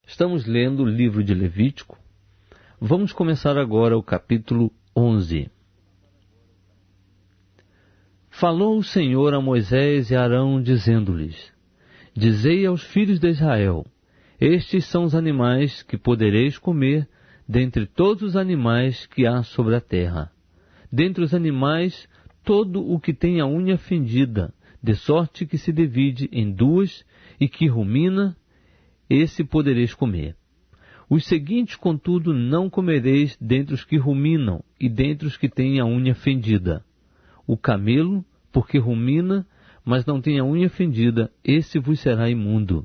Estamos lendo o livro de Levítico. Vamos começar agora o capítulo 11. Falou o Senhor a Moisés e a Arão, dizendo-lhes: Dizei aos filhos de Israel: Estes são os animais que podereis comer dentre todos os animais que há sobre a terra. Dentre os animais, todo o que tem a unha fendida, de sorte que se divide em duas e que rumina, esse podereis comer. Os seguintes, contudo, não comereis dentre os que ruminam e dentre os que têm a unha fendida: o camelo, porque rumina, mas não tem a unha fendida, esse vos será imundo.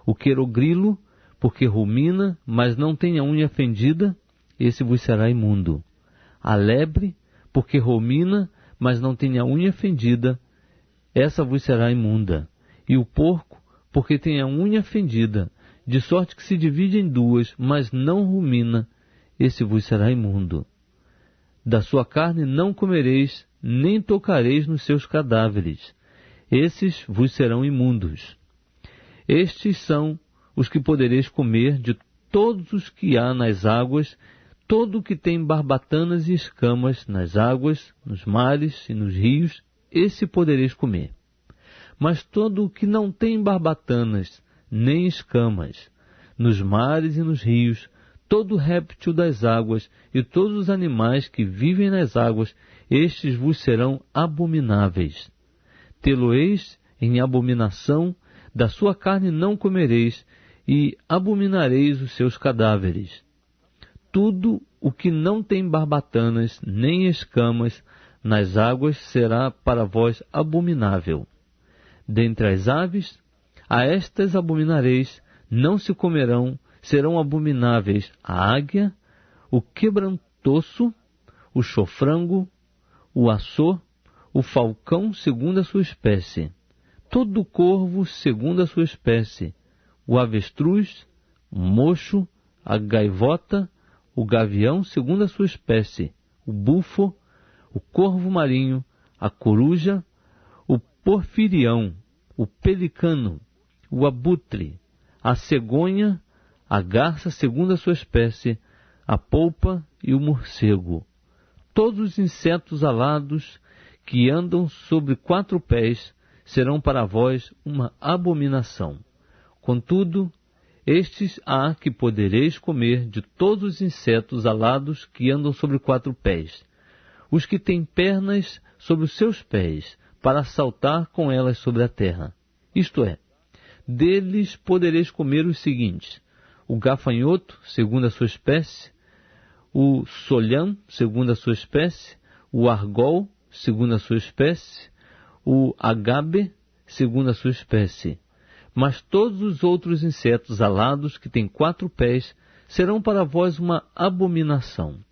O querogrilo, porque rumina, mas não tem a unha fendida, esse vos será imundo. A lebre, porque rumina, mas não tem a unha fendida, essa vos será imunda. E o porco, porque tem a unha fendida, de sorte que se divide em duas, mas não rumina, esse vos será imundo. Da sua carne não comereis, nem tocareis nos seus cadáveres, esses vos serão imundos. Estes são os que podereis comer de todos os que há nas águas, todo o que tem barbatanas e escamas nas águas, nos mares e nos rios, esse podereis comer. Mas todo o que não tem barbatanas, nem escamas, nos mares e nos rios, todo réptil das águas e todos os animais que vivem nas águas, estes vos serão abomináveis. Tê-lo-eis em abominação, da sua carne não comereis, e abominareis os seus cadáveres. Tudo o que não tem barbatanas, nem escamas, nas águas será para vós abominável. Dentre as aves, a estas abominareis, não se comerão, serão abomináveis a águia, o quebrantoço, o chofrango, o açor, o falcão segundo a sua espécie, todo o corvo segundo a sua espécie, o avestruz, o mocho, a gaivota, o gavião segundo a sua espécie, o bufo, o corvo marinho, a coruja, o porfirião, o pelicano, o abutre, a cegonha, a garça segundo a sua espécie, a polpa e o morcego. Todos os insetos alados que andam sobre 4 pés serão para vós uma abominação. Contudo, estes há que podereis comer de todos os insetos alados que andam sobre 4 pés, os que têm pernas sobre os seus pés, para saltar com elas sobre a terra. Isto é, deles podereis comer os seguintes: o gafanhoto, segundo a sua espécie, o solhão, segundo a sua espécie, o argol, segundo a sua espécie, o agabe, segundo a sua espécie. Mas todos os outros insetos alados que têm 4 pés serão para vós uma abominação.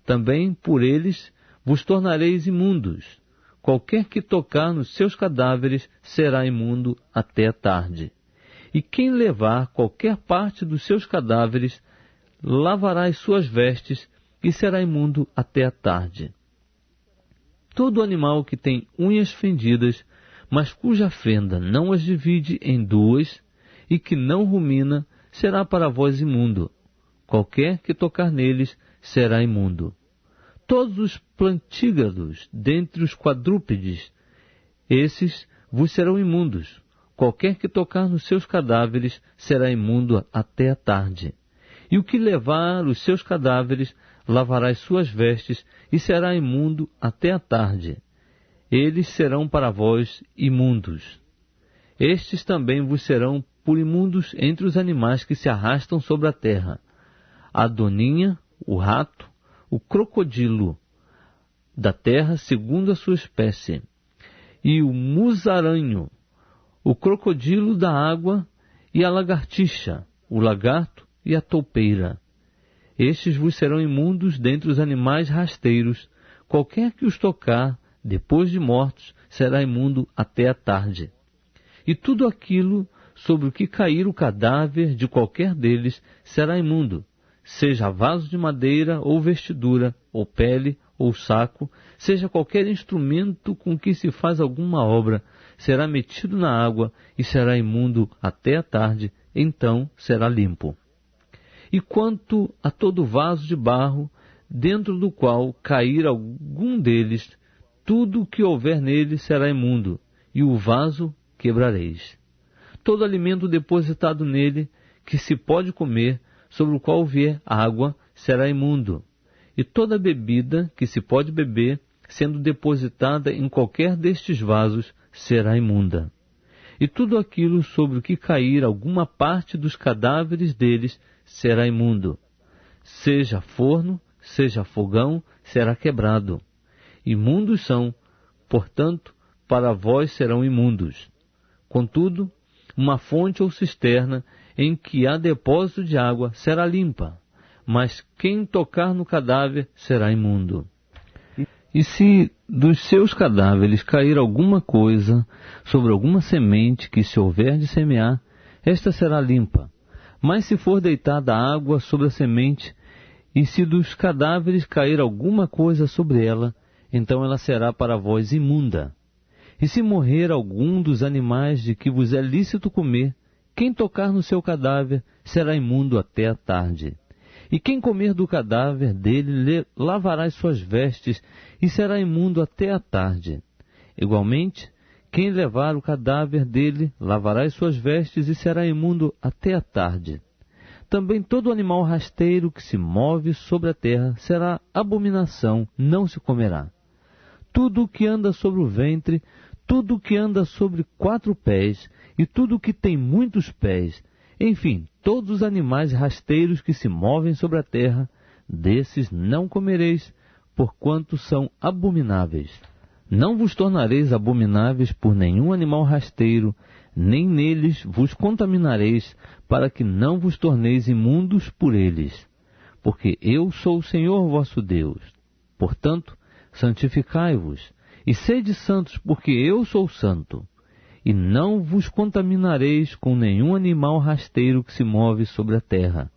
Também por eles vos tornareis imundos. Qualquer que tocar nos seus cadáveres será imundo até a tarde. E quem levar qualquer parte dos seus cadáveres lavará as suas vestes e será imundo até a tarde. Todo animal que tem unhas fendidas, mas cuja fenda não as divide em duas, e que não rumina, será para vós imundo. Qualquer que tocar neles será imundo. Todos os plantígrados dentre os quadrúpedes, esses vos serão imundos. Qualquer que tocar nos seus cadáveres será imundo até a tarde. E o que levar os seus cadáveres lavará as suas vestes e será imundo até a tarde. Eles serão para vós imundos. Estes também vos serão por imundos entre os animais que se arrastam sobre a terra: a doninha, o rato, o crocodilo da terra segundo a sua espécie, e o musaranho, o crocodilo da água, e a lagartixa, o lagarto e a toupeira. Estes vos serão imundos dentre os animais rasteiros. Qualquer que os tocar, depois de mortos, será imundo até a tarde. E tudo aquilo sobre o que cair o cadáver de qualquer deles será imundo, seja vaso de madeira, ou vestidura, ou pele, ou saco, seja qualquer instrumento com que se faz alguma obra, será metido na água e será imundo até a tarde, então será limpo. E quanto a todo vaso de barro, dentro do qual cair algum deles, tudo o que houver nele será imundo, e o vaso quebrareis. Todo alimento depositado nele, que se pode comer, sobre o qual vier água, será imundo. E toda bebida que se pode beber, sendo depositada em qualquer destes vasos, será imunda. E tudo aquilo sobre o que cair alguma parte dos cadáveres deles será imundo. Seja forno, seja fogão, será quebrado. Imundos são, portanto, para vós serão imundos. Contudo, uma fonte ou cisterna em que há depósito de água será limpa, mas quem tocar no cadáver será imundo. E se dos seus cadáveres cair alguma coisa sobre alguma semente que se houver de semear, esta será limpa. Mas se for deitada água sobre a semente, e se dos cadáveres cair alguma coisa sobre ela, então ela será para vós imunda. E se morrer algum dos animais de que vos é lícito comer, quem tocar no seu cadáver será imundo até a tarde. E quem comer do cadáver dele lavará as suas vestes e será imundo até a tarde. Igualmente, quem levar o cadáver dele lavará as suas vestes e será imundo até a tarde. Também todo animal rasteiro que se move sobre a terra será abominação, não se comerá. Tudo o que anda sobre o ventre, tudo o que anda sobre 4 pés, e tudo o que tem muitos pés, enfim, todos os animais rasteiros que se movem sobre a terra, desses não comereis, porquanto são abomináveis. Não vos tornareis abomináveis por nenhum animal rasteiro, nem neles vos contaminareis, para que não vos torneis imundos por eles. Porque eu sou o Senhor vosso Deus. Portanto, santificai-vos, e sede santos, porque eu sou santo. E não vos contaminareis com nenhum animal rasteiro que se move sobre a terra.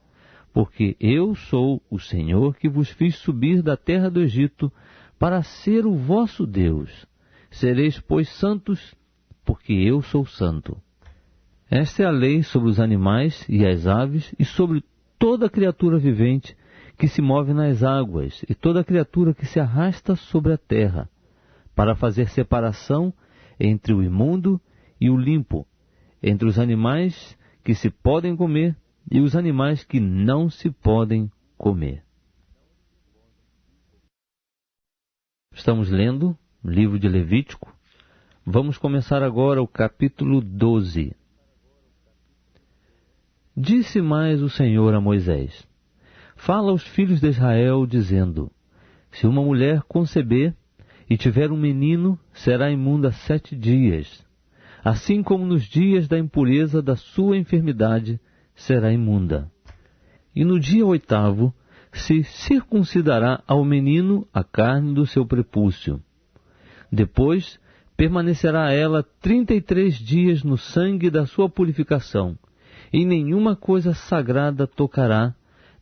Porque eu sou o Senhor que vos fiz subir da terra do Egito, para ser o vosso Deus. Sereis, pois, santos, porque eu sou santo. Esta é a lei sobre os animais e as aves, e sobre toda criatura vivente que se move nas águas, e toda criatura que se arrasta sobre a terra, para fazer separação entre o imundo e o limpo, entre os animais que se podem comer e os animais que não se podem comer. Estamos lendo o livro de Levítico. Vamos começar agora o capítulo 12. Disse mais o Senhor a Moisés: Fala aos filhos de Israel, dizendo: Se uma mulher conceber e tiver um menino, será imunda 7 dias. Assim como nos dias da impureza da sua enfermidade, será imunda. E no dia 8º, se circuncidará ao menino a carne do seu prepúcio. Depois, permanecerá ela 33 dias no sangue da sua purificação, e nenhuma coisa sagrada tocará,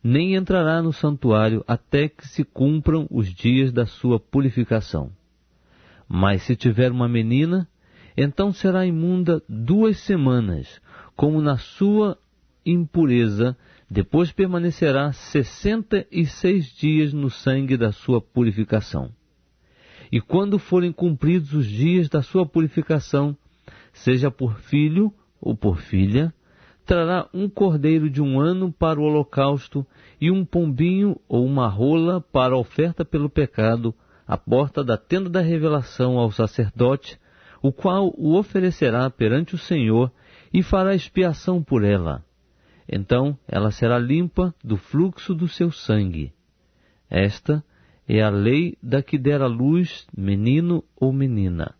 nem entrará no santuário até que se cumpram os dias da sua purificação. Mas se tiver uma menina, então será imunda 2 semanas, como na sua impureza. Depois permanecerá 66 dias no sangue da sua purificação. E quando forem cumpridos os dias da sua purificação, seja por filho ou por filha, trará um cordeiro de 1 ano para o holocausto e um pombinho ou uma rola para a oferta pelo pecado, à porta da tenda da revelação ao sacerdote, o qual o oferecerá perante o Senhor e fará expiação por ela. Então ela será limpa do fluxo do seu sangue. Esta é a lei da que der à luz menino ou menina.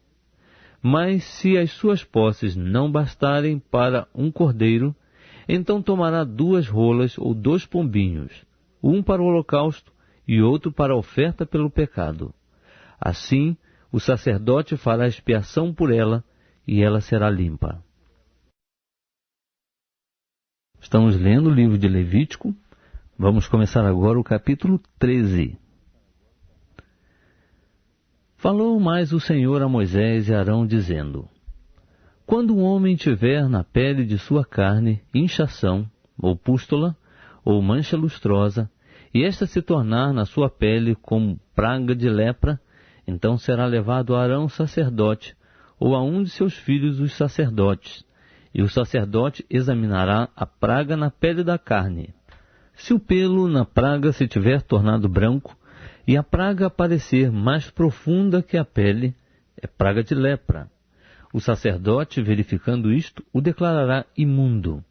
Mas se as suas posses não bastarem para um cordeiro, então tomará 2 rolas ou 2 pombinhos, um para o holocausto e outro para a oferta pelo pecado. Assim, o sacerdote fará expiação por ela e ela será limpa. Estamos lendo o livro de Levítico. Vamos começar agora o capítulo 13. Falou mais o Senhor a Moisés e Arão, dizendo: Quando um homem tiver na pele de sua carne inchação, ou pústula, ou mancha lustrosa, e esta se tornar na sua pele como praga de lepra, então será levado a Arão sacerdote, ou a um de seus filhos os sacerdotes, e o sacerdote examinará a praga na pele da carne. Se o pelo na praga se tiver tornado branco, e a praga aparecer mais profunda que a pele, é praga de lepra. O sacerdote, verificando isto, o declarará imundo.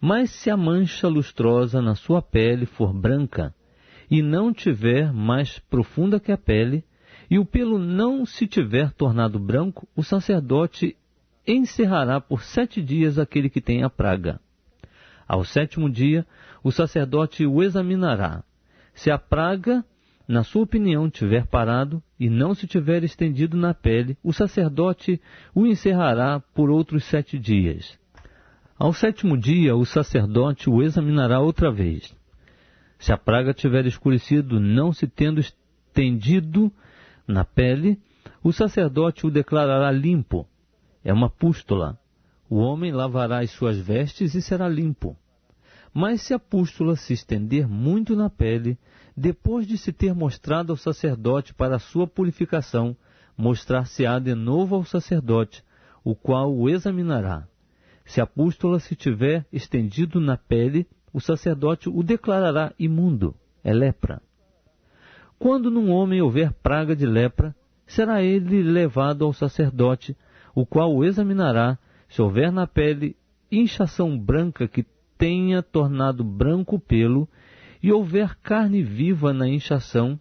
Mas se a mancha lustrosa na sua pele for branca, e não tiver mais profunda que a pele, e o pelo não se tiver tornado branco, o sacerdote encerrará por 7 dias aquele que tem a praga. Ao 7º dia, o sacerdote o examinará. Se a praga, na sua opinião, tiver parado e não se tiver estendido na pele, o sacerdote o encerrará por outros 7 dias. Ao 7º dia, o sacerdote o examinará outra vez. Se a praga tiver escurecido, não se tendo estendido na pele, o sacerdote o declarará limpo. É uma pústula. O homem lavará as suas vestes e será limpo. Mas se a pústula se estender muito na pele, depois de se ter mostrado ao sacerdote para a sua purificação, mostrar-se-á de novo ao sacerdote, o qual o examinará. Se a pústula se tiver estendido na pele, o sacerdote o declarará imundo, é lepra. Quando num homem houver praga de lepra, será ele levado ao sacerdote, o qual o examinará. Se houver na pele inchação branca que tenha tornado branco o pelo, e houver carne viva na inchação,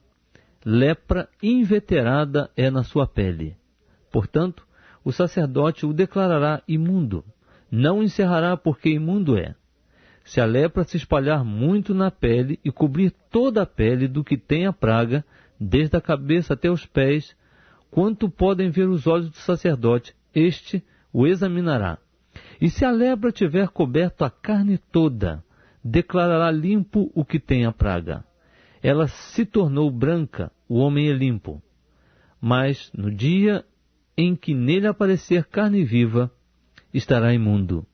lepra inveterada é na sua pele. Portanto, o sacerdote o declarará imundo, não o encerrará porque imundo é. Se a lepra se espalhar muito na pele e cobrir toda a pele do que tem a praga, desde a cabeça até os pés, quanto podem ver os olhos do sacerdote, este o examinará. E se a lepra tiver coberto a carne toda, declarará limpo o que tem a praga. Ela se tornou branca, o homem é limpo. Mas no dia em que nele aparecer carne viva, estará imundo.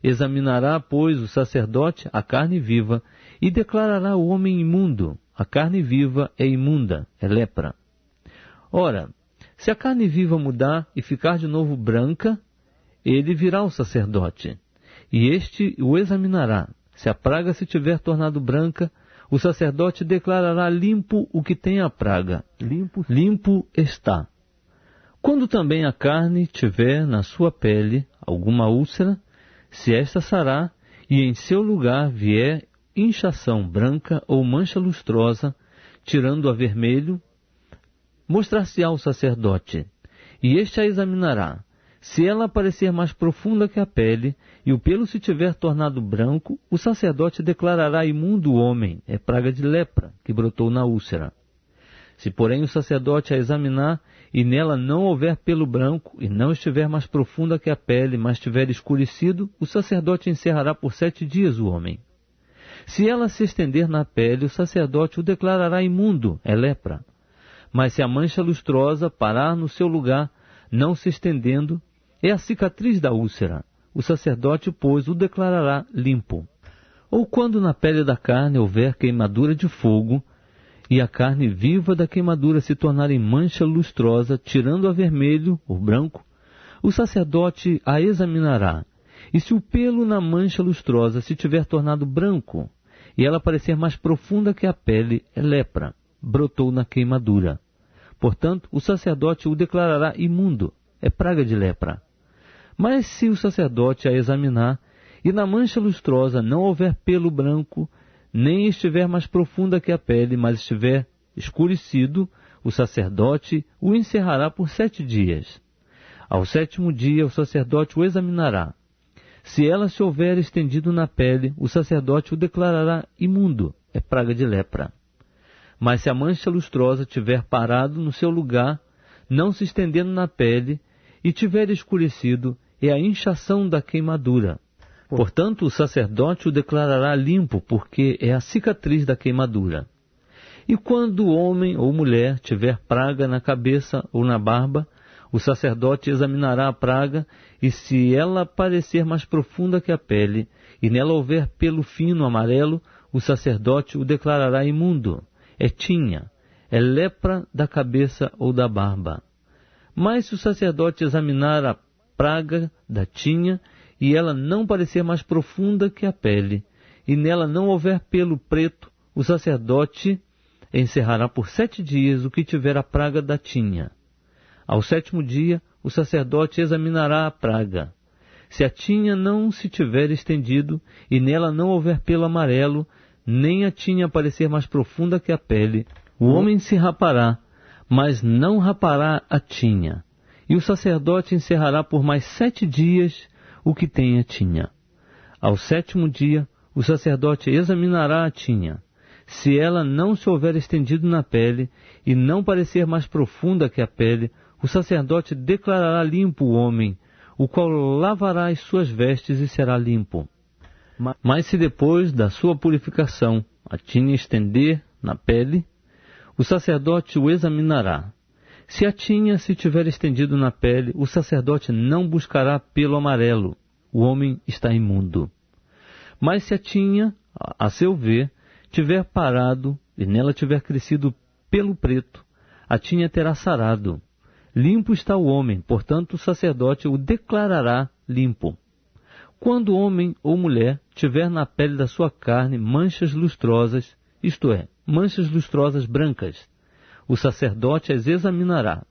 Examinará, pois, o sacerdote a carne viva e declarará o homem imundo. A carne viva é imunda, é lepra. Ora, se a carne viva mudar e ficar de novo branca, ele virá ao sacerdote, e este o examinará. Se a praga se tiver tornado branca, o sacerdote declarará limpo o que tem a praga. Limpo está. Quando também a carne tiver na sua pele alguma úlcera, se esta sarar, e em seu lugar vier inchação branca ou mancha lustrosa, tirando-a vermelho, mostrar-se-á ao sacerdote, e este a examinará. Se ela aparecer mais profunda que a pele, e o pelo se tiver tornado branco, o sacerdote declarará imundo o homem, é praga de lepra, que brotou na úlcera. Se, porém, o sacerdote a examinar, e nela não houver pelo branco, e não estiver mais profunda que a pele, mas tiver escurecido, o sacerdote encerrará por 7 dias o homem. Se ela se estender na pele, o sacerdote o declarará imundo, é lepra. Mas se a mancha lustrosa parar no seu lugar, não se estendendo, é a cicatriz da úlcera. O sacerdote, pois, o declarará limpo. Ou quando na pele da carne houver queimadura de fogo, e a carne viva da queimadura se tornar em mancha lustrosa, tirando a vermelho, ou branco, o sacerdote a examinará. E se o pelo na mancha lustrosa se tiver tornado branco, e ela parecer mais profunda que a pele, é lepra, brotou na queimadura. Portanto, o sacerdote o declarará imundo, é praga de lepra. Mas se o sacerdote a examinar, e na mancha lustrosa não houver pelo branco, nem estiver mais profunda que a pele, mas estiver escurecido, o sacerdote o encerrará por 7 dias. Ao 7º dia, o sacerdote o examinará. Se ela se houver estendido na pele, o sacerdote o declarará imundo, é praga de lepra. Mas se a mancha lustrosa tiver parado no seu lugar, não se estendendo na pele, e tiver escurecido, é a inchação da queimadura. Portanto, o sacerdote o declarará limpo, porque é a cicatriz da queimadura. E quando o homem ou mulher tiver praga na cabeça ou na barba, O sacerdote examinará a praga, e se ela parecer mais profunda que a pele, e nela houver pelo fino amarelo, o sacerdote o declarará imundo. É tinha, é lepra da cabeça ou da barba. Mas se o sacerdote examinar a praga da tinha, e ela não parecer mais profunda que a pele, e nela não houver pelo preto, o sacerdote encerrará por 7 dias o que tiver a praga da tinha. Ao 7º dia, o sacerdote examinará a praga. Se a tinha não se tiver estendido, e nela não houver pelo amarelo, nem a tinha parecer mais profunda que a pele, o homem se rapará, mas não rapará a tinha. E o sacerdote encerrará por mais 7 dias o que tem a tinha. Ao 7º dia, o sacerdote examinará a tinha. Se ela não se houver estendido na pele, e não parecer mais profunda que a pele, o sacerdote declarará limpo o homem, o qual lavará as suas vestes e será limpo. Mas se depois da sua purificação a tinha estender na pele, o sacerdote o examinará. Se a tinha se tiver estendido na pele, o sacerdote não buscará pelo amarelo, o homem está imundo. Mas se a tinha, a seu ver, tiver parado e nela tiver crescido pelo preto, a tinha terá sarado. Limpo está o homem, portanto o sacerdote o declarará limpo. Quando homem ou mulher tiver na pele da sua carne manchas lustrosas, isto é, manchas lustrosas brancas, o sacerdote as examinará.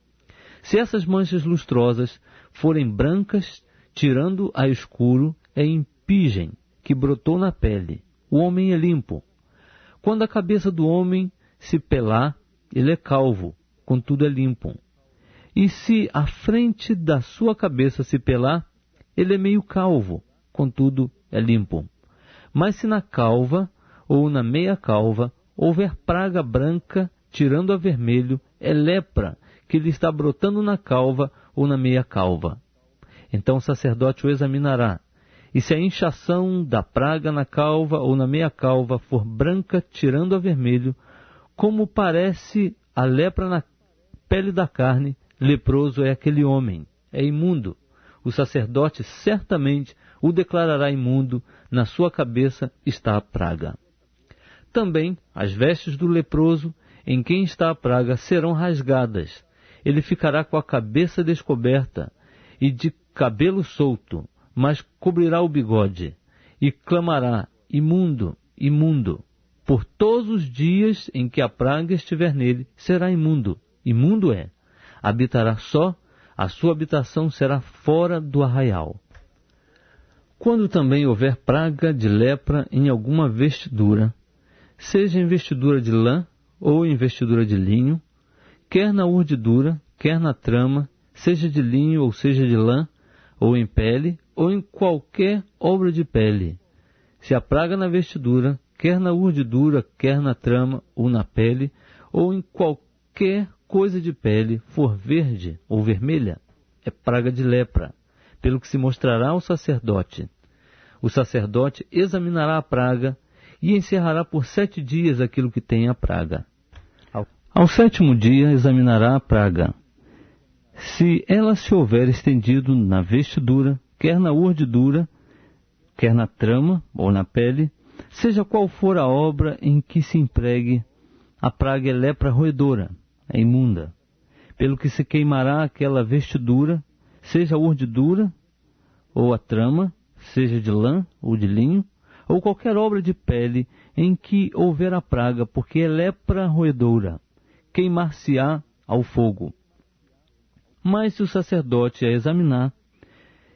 Se essas manchas lustrosas forem brancas, tirando a escuro, é impigem, que brotou na pele. O homem é limpo. Quando a cabeça do homem se pelar, ele é calvo, contudo é limpo. E se a frente da sua cabeça se pelar, ele é meio calvo, contudo é limpo. Mas se na calva ou na meia calva houver praga branca, tirando a vermelho, é lepra que lhe está brotando na calva ou na meia calva. Então o sacerdote o examinará. E se a inchação da praga na calva ou na meia calva for branca, tirando a vermelho, como parece a lepra na pele da carne, leproso é aquele homem, é imundo. O sacerdote certamente o declarará imundo, na sua cabeça está a praga. Também as vestes do leproso, em quem está a praga, serão rasgadas. Ele ficará com a cabeça descoberta e de cabelo solto, mas cobrirá o bigode, e clamará, imundo, imundo. Por todos os dias em que a praga estiver nele, será imundo. Imundo é. Habitará só, a sua habitação será fora do arraial. Quando também houver praga de lepra em alguma vestidura, seja em vestidura de lã ou em vestidura de linho, quer na urdidura, quer na trama, seja de linho ou seja de lã, ou em pele, ou em qualquer obra de pele. Se a praga na vestidura, quer na urdidura, quer na trama, ou na pele, ou em qualquer coisa de pele, for verde ou vermelha, é praga de lepra, pelo que se mostrará ao sacerdote. O sacerdote examinará a praga e encerrará por 7 dias aquilo que tem a praga. Ao 7º dia examinará a praga. Se ela se houver estendido na vestidura, quer na urdidura, quer na trama ou na pele, seja qual for a obra em que se empregue, a praga é lepra roedora, é imunda. Pelo que se queimará aquela vestidura, seja a urdidura ou a trama, seja de lã ou de linho, ou qualquer obra de pele em que houver a praga, porque é lepra roedora, queimar-se-á ao fogo. Mas se o sacerdote a examinar,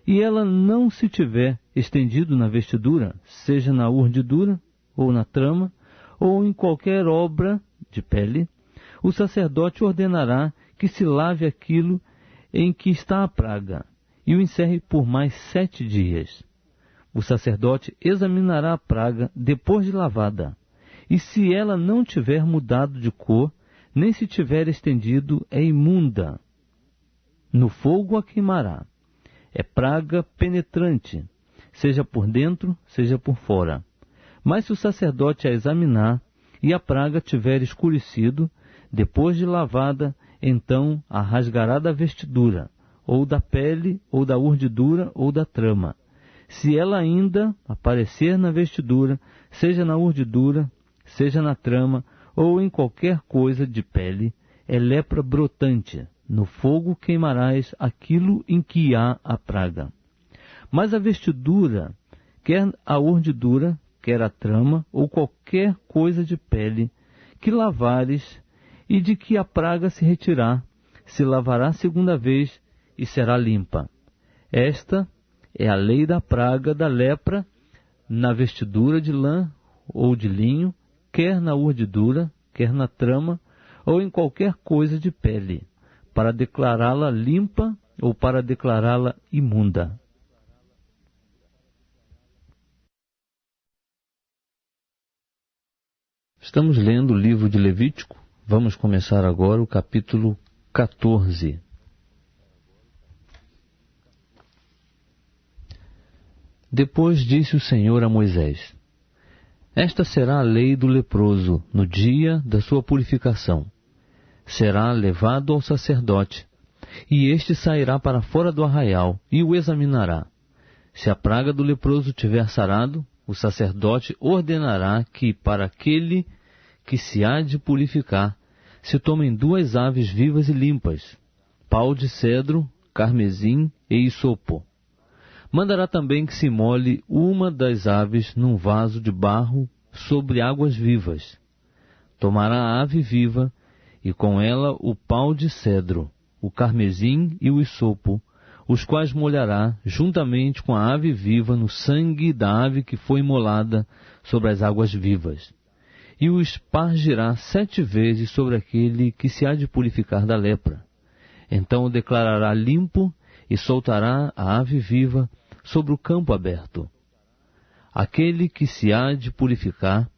e ela não se tiver estendido na vestidura, seja na urdidura, ou na trama, ou em qualquer obra de pele, o sacerdote ordenará que se lave aquilo em que está a praga, e o encerre por mais 7 dias. O sacerdote examinará a praga depois de lavada, e se ela não tiver mudado de cor, nem se tiver estendido, é imunda. No fogo a queimará. É praga penetrante, seja por dentro, seja por fora. Mas se o sacerdote a examinar, e a praga tiver escurecido, depois de lavada, então a rasgará da vestidura, ou da pele, ou da urdidura, ou da trama. Se ela ainda aparecer na vestidura, seja na urdidura, seja na trama, ou em qualquer coisa de pele, é lepra brotante. No fogo queimarás aquilo em que há a praga. Mas a vestidura, quer a urdidura, quer a trama, ou qualquer coisa de pele, que lavares, e de que a praga se retirar, se lavará segunda vez, e será limpa. Esta é a lei da praga da lepra na vestidura de lã ou de linho, quer na urdidura, quer na trama, ou em qualquer coisa de pele, para declará-la limpa ou para declará-la imunda. Estamos lendo o livro de Levítico. Vamos começar agora o capítulo 14. Depois disse o Senhor a Moisés: Esta será a lei do leproso no dia da sua purificação. Será levado ao sacerdote, e este sairá para fora do arraial e o examinará. Se a praga do leproso tiver sarado, o sacerdote ordenará que, para aquele que se há de purificar, se tomem 2 aves vivas e limpas, pau de cedro, carmesim e hisopo. Mandará também que se molhe uma das aves num vaso de barro sobre águas vivas. Tomará a ave viva e com ela o pau de cedro, o carmesim e o hisopo, os quais molhará juntamente com a ave viva no sangue da ave que foi imolada sobre as águas vivas. E o espargirá 7 vezes sobre aquele que se há de purificar da lepra. Então o declarará limpo e soltará a ave viva sobre o campo aberto. Aquele que se há de purificar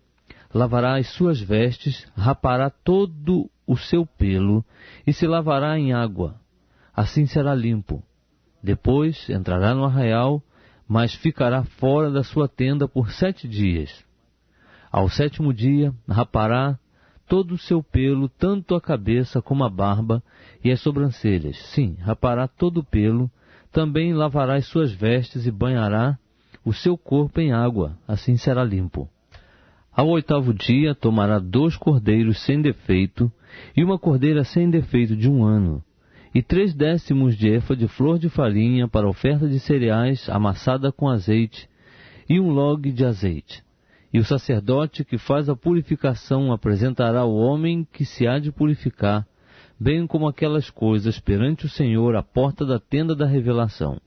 lavará as suas vestes, rapará todo o seu pelo e se lavará em água. Assim será limpo. Depois entrará no arraial, mas ficará fora da sua tenda por 7 dias. Ao 7º dia, rapará todo o seu pelo, tanto a cabeça como a barba e as sobrancelhas. Sim, rapará todo o pelo. Também lavará as suas vestes e banhará o seu corpo em água. Assim será limpo. Ao 8º dia, tomará 2 cordeiros sem defeito e uma cordeira sem defeito de 1 ano, e 3/10 de efa de flor de farinha para oferta de cereais amassada com azeite, e 1 log de azeite. E o sacerdote que faz a purificação apresentará o homem que se há de purificar, bem como aquelas coisas perante o Senhor à porta da tenda da revelação.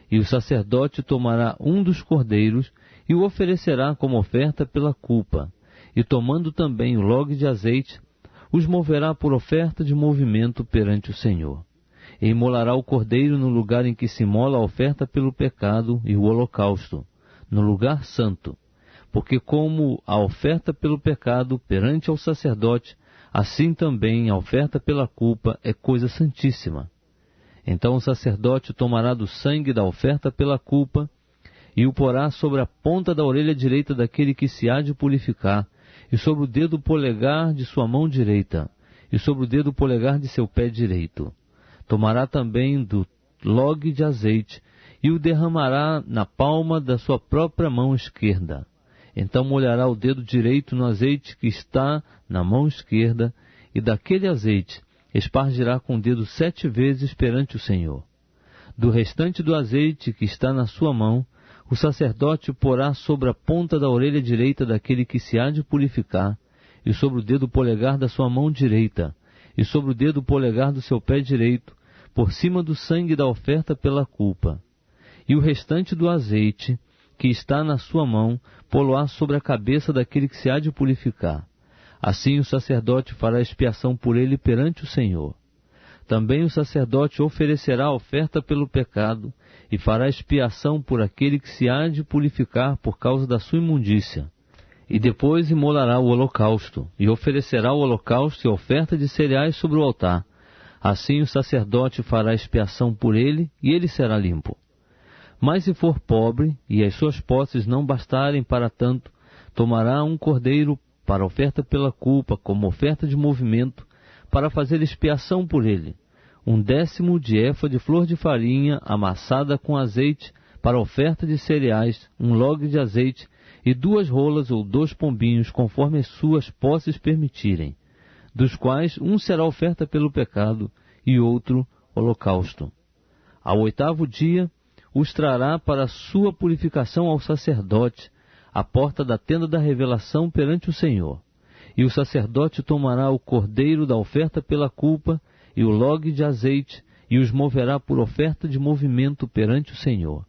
E o sacerdote tomará 1 dos cordeiros e o oferecerá como oferta pela culpa, e tomando também o log de azeite, os moverá por oferta de movimento perante o Senhor. E imolará o cordeiro no lugar em que se imola a oferta pelo pecado e o holocausto, no lugar santo. Porque como a oferta pelo pecado perante ao sacerdote, assim também a oferta pela culpa é coisa santíssima. Então o sacerdote tomará do sangue da oferta pela culpa e o porá sobre a ponta da orelha direita daquele que se há de purificar, e sobre o dedo polegar de sua mão direita, e sobre o dedo polegar de seu pé direito. Tomará também do log de azeite e o derramará na palma da sua própria mão esquerda. Então molhará o dedo direito no azeite que está na mão esquerda, e daquele azeite espargirá com o dedo 7 vezes perante o Senhor. Do restante do azeite que está na sua mão, o sacerdote porá sobre a ponta da orelha direita daquele que se há de purificar, e sobre o dedo polegar da sua mão direita, e sobre o dedo polegar do seu pé direito, por cima do sangue da oferta pela culpa. E o restante do azeite que está na sua mão, pô-lo-á sobre a cabeça daquele que se há de purificar. Assim o sacerdote fará expiação por ele perante o Senhor. Também o sacerdote oferecerá a oferta pelo pecado e fará expiação por aquele que se há de purificar por causa da sua imundícia. E depois imolará o holocausto, e oferecerá o holocausto e a oferta de cereais sobre o altar. Assim o sacerdote fará expiação por ele, e ele será limpo. Mas se for pobre, e as suas posses não bastarem para tanto, tomará 1 cordeiro para oferta pela culpa, como oferta de movimento, para fazer expiação por ele. 1/10 de efa de flor de farinha amassada com azeite para oferta de cereais, 1 log de azeite, e 2 rolas ou 2 pombinhos, conforme as suas posses permitirem, dos quais um será oferta pelo pecado e outro holocausto. Ao 8º dia, os trará para sua purificação ao sacerdote, à porta da tenda da revelação perante o Senhor. E o sacerdote tomará o cordeiro da oferta pela culpa e o log de azeite, e os moverá por oferta de movimento perante o Senhor.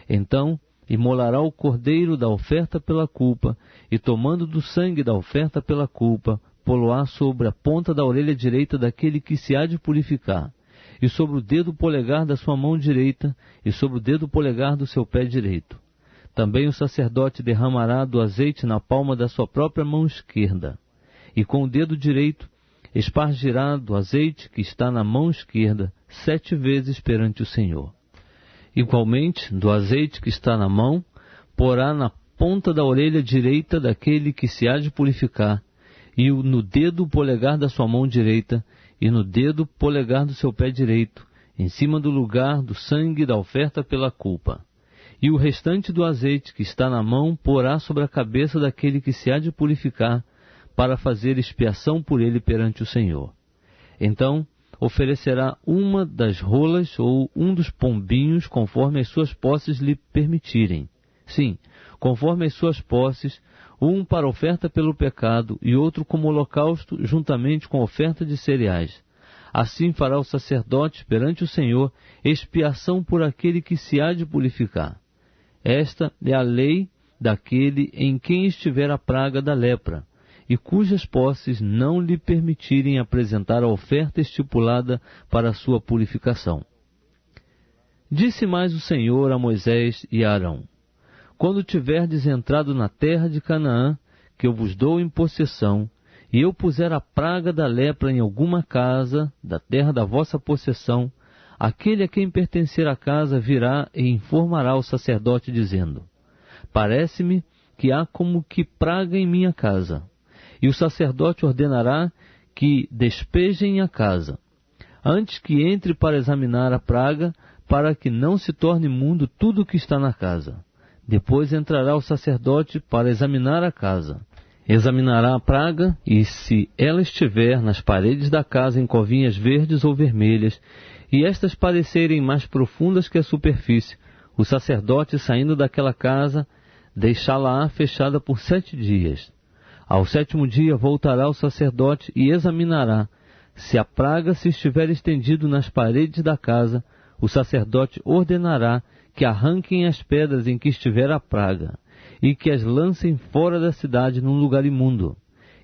Então imolará o cordeiro da oferta pela culpa, e tomando do sangue da oferta pela culpa, pô-lo-á sobre a ponta da orelha direita daquele que se há de purificar, e sobre o dedo polegar da sua mão direita, e sobre o dedo polegar do seu pé direito. Também o sacerdote derramará do azeite na palma da sua própria mão esquerda, e com o dedo direito espargirá do azeite que está na mão esquerda 7 vezes perante o Senhor. Igualmente, do azeite que está na mão, porá na ponta da orelha direita daquele que se há de purificar, e no dedo polegar da sua mão direita, e no dedo polegar do seu pé direito, em cima do lugar do sangue da oferta pela culpa. E o restante do azeite que está na mão porá sobre a cabeça daquele que se há de purificar, para fazer expiação por ele perante o Senhor. Então oferecerá uma das rolas ou um dos pombinhos, conforme as suas posses lhe permitirem. Sim, conforme as suas posses, um para oferta pelo pecado e outro como holocausto, juntamente com oferta de cereais. Assim fará o sacerdote perante o Senhor expiação por aquele que se há de purificar. Esta é a lei daquele em quem estiver a praga da lepra, e cujas posses não lhe permitirem apresentar a oferta estipulada para a sua purificação. Disse mais o Senhor a Moisés e a Arão: quando tiverdes entrado na terra de Canaã, que eu vos dou em possessão, e eu puser a praga da lepra em alguma casa da terra da vossa possessão, aquele a quem pertencer a casa virá e informará ao sacerdote, dizendo: parece-me que há como que praga em minha casa. E o sacerdote ordenará que despejem a casa, antes que entre para examinar a praga, para que não se torne imundo tudo o que está na casa. Depois entrará o sacerdote para examinar a casa. Examinará a praga, e se ela estiver nas paredes da casa em covinhas verdes ou vermelhas, e estas parecerem mais profundas que a superfície, o sacerdote, saindo daquela casa, deixá-la-á fechada por 7 dias. Ao 7º dia voltará o sacerdote e examinará. Se a praga se estiver estendido nas paredes da casa, o sacerdote ordenará que arranquem as pedras em que estiver a praga, e que as lancem fora da cidade num lugar imundo.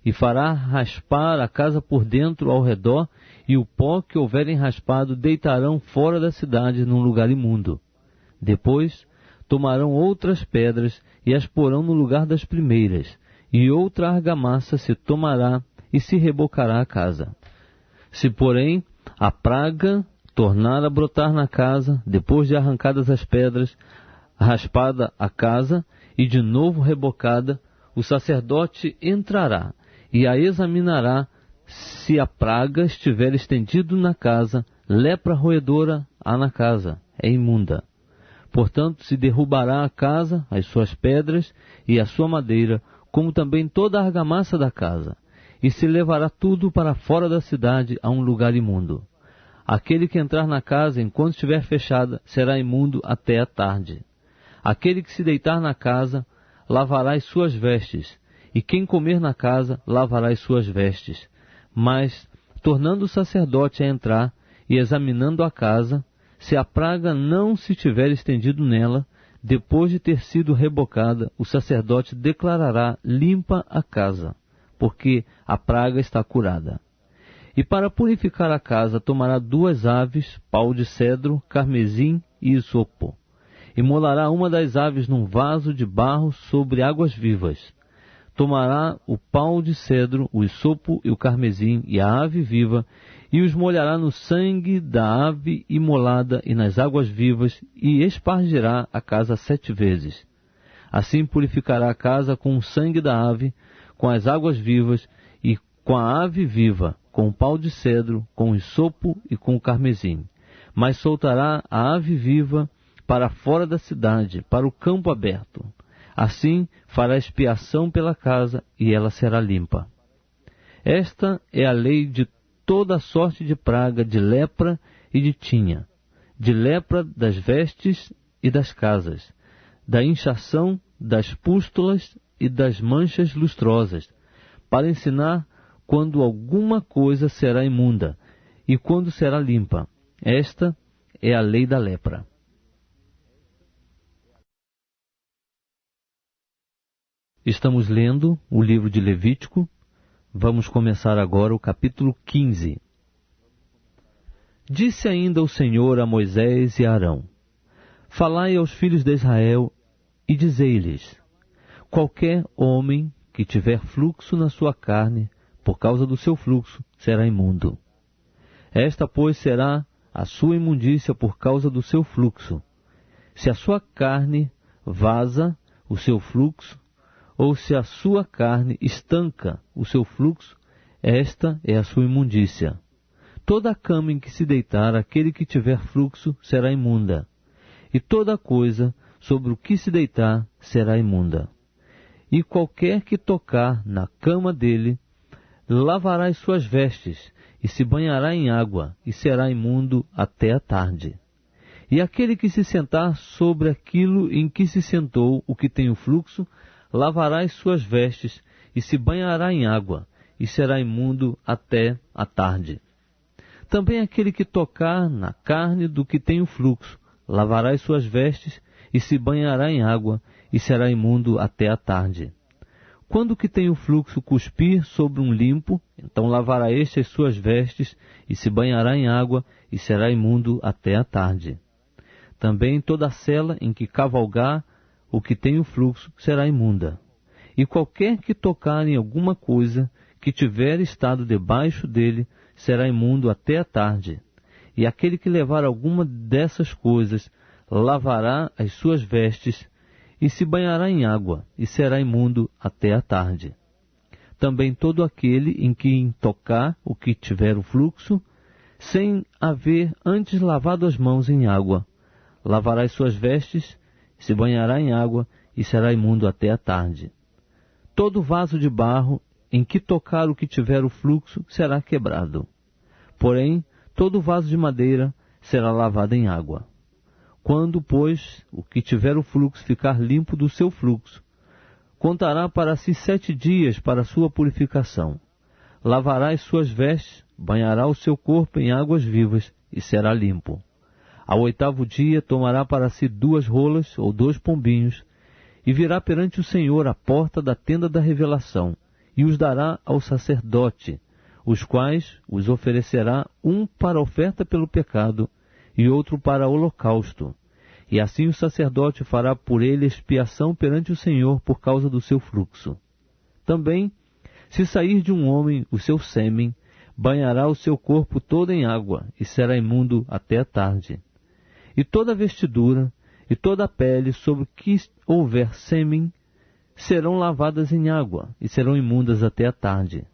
E fará raspar a casa por dentro ao redor, e o pó que houverem raspado deitarão fora da cidade num lugar imundo. Depois tomarão outras pedras e as porão no lugar das primeiras, e outra argamassa se tomará e se rebocará a casa. Se, porém, a praga tornar a brotar na casa, depois de arrancadas as pedras, raspada a casa e de novo rebocada, o sacerdote entrará e a examinará. Se a praga estiver estendido na casa, lepra roedora há na casa, é imunda. Portanto, se derrubará a casa, as suas pedras e a sua madeira, como também toda a argamassa da casa, e se levará tudo para fora da cidade a um lugar imundo. Aquele que entrar na casa enquanto estiver fechada será imundo até a tarde. Aquele que se deitar na casa lavará as suas vestes, e quem comer na casa lavará as suas vestes. Mas, tornando o sacerdote a entrar e examinando a casa, se a praga não se tiver estendido nela, depois de ter sido rebocada, o sacerdote declarará limpa a casa, porque a praga está curada. E para purificar a casa tomará 2 aves, pau de cedro, carmesim e isopo. Imolará uma das aves num vaso de barro sobre águas vivas. Tomará o pau de cedro, o isopo e o carmesim e a ave viva, e os molhará no sangue da ave imolada e nas águas vivas, e espargirá a casa 7 vezes. Assim purificará a casa com o sangue da ave, com as águas vivas e com a ave viva, com o pau de cedro, com o hisopo e com o carmesim. Mas soltará a ave viva para fora da cidade, para o campo aberto. Assim fará expiação pela casa, e ela será limpa. Esta é a lei de toda sorte de praga, de lepra e de tinha, de lepra das vestes e das casas, da inchação, das pústulas e das manchas lustrosas, para ensinar quando alguma coisa será imunda e quando será limpa. Esta é a lei da lepra. Estamos lendo o livro de Levítico. Vamos começar agora o capítulo 15. Disse ainda o Senhor a Moisés e a Arão: Falai aos filhos de Israel e dizei-lhes: Qualquer homem que tiver fluxo na sua carne, por causa do seu fluxo, será imundo. Esta, pois, será a sua imundícia por causa do seu fluxo. Se a sua carne vaza o seu fluxo, ou se a sua carne estanca o seu fluxo, esta é a sua imundícia. Toda a cama em que se deitar aquele que tiver fluxo será imunda, e toda coisa sobre o que se deitar será imunda. E qualquer que tocar na cama dele, lavará as suas vestes, e se banhará em água, e será imundo até a tarde. E aquele que se sentar sobre aquilo em que se sentou o que tem o fluxo, lavará as suas vestes, e se banhará em água, e será imundo até a tarde. Também aquele que tocar na carne do que tem o fluxo, lavará as suas vestes, e se banhará em água, e será imundo até a tarde. Quando o que tem o fluxo cuspir sobre um limpo, então lavará este as suas vestes, e se banhará em água, e será imundo até a tarde. Também toda a sela em que cavalgar o que tem o fluxo será imunda. E qualquer que tocar em alguma coisa que tiver estado debaixo dele será imundo até a tarde. E aquele que levar alguma dessas coisas lavará as suas vestes e se banhará em água, e será imundo até a tarde. Também todo aquele em quem tocar o que tiver o fluxo, sem haver antes lavado as mãos em água, lavará as suas vestes, se banhará em água, e será imundo até a tarde. Todo vaso de barro em que tocar o que tiver o fluxo será quebrado. Porém, todo vaso de madeira será lavado em água. Quando, pois, o que tiver o fluxo ficar limpo do seu fluxo, contará para si 7 dias para a sua purificação. Lavará as suas vestes, banhará o seu corpo em águas vivas, e será limpo. Ao 8º dia tomará para si 2 rolas ou 2 pombinhos, e virá perante o Senhor à porta da tenda da revelação, e os dará ao sacerdote, os quais os oferecerá, um para oferta pelo pecado, e outro para holocausto. E assim o sacerdote fará por ele expiação perante o Senhor por causa do seu fluxo. Também, se sair de um homem o seu sêmen, banhará o seu corpo todo em água, e será imundo até a tarde. E toda a vestidura e toda a pele sobre que houver sêmen serão lavadas em água, e serão imundas até a tarde.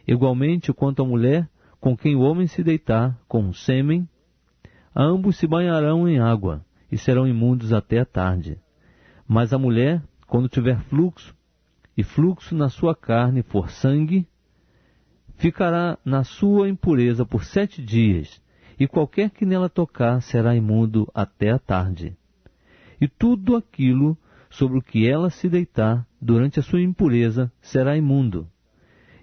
Igualmente, quanto à mulher com quem o homem se deitar com o sêmen, ambos se banharão em água, e serão imundos até a tarde. Mas a mulher, quando tiver fluxo, e fluxo na sua carne for sangue, ficará na sua impureza por 7 dias, e qualquer que nela tocar será imundo até a tarde. E tudo aquilo sobre o que ela se deitar durante a sua impureza será imundo,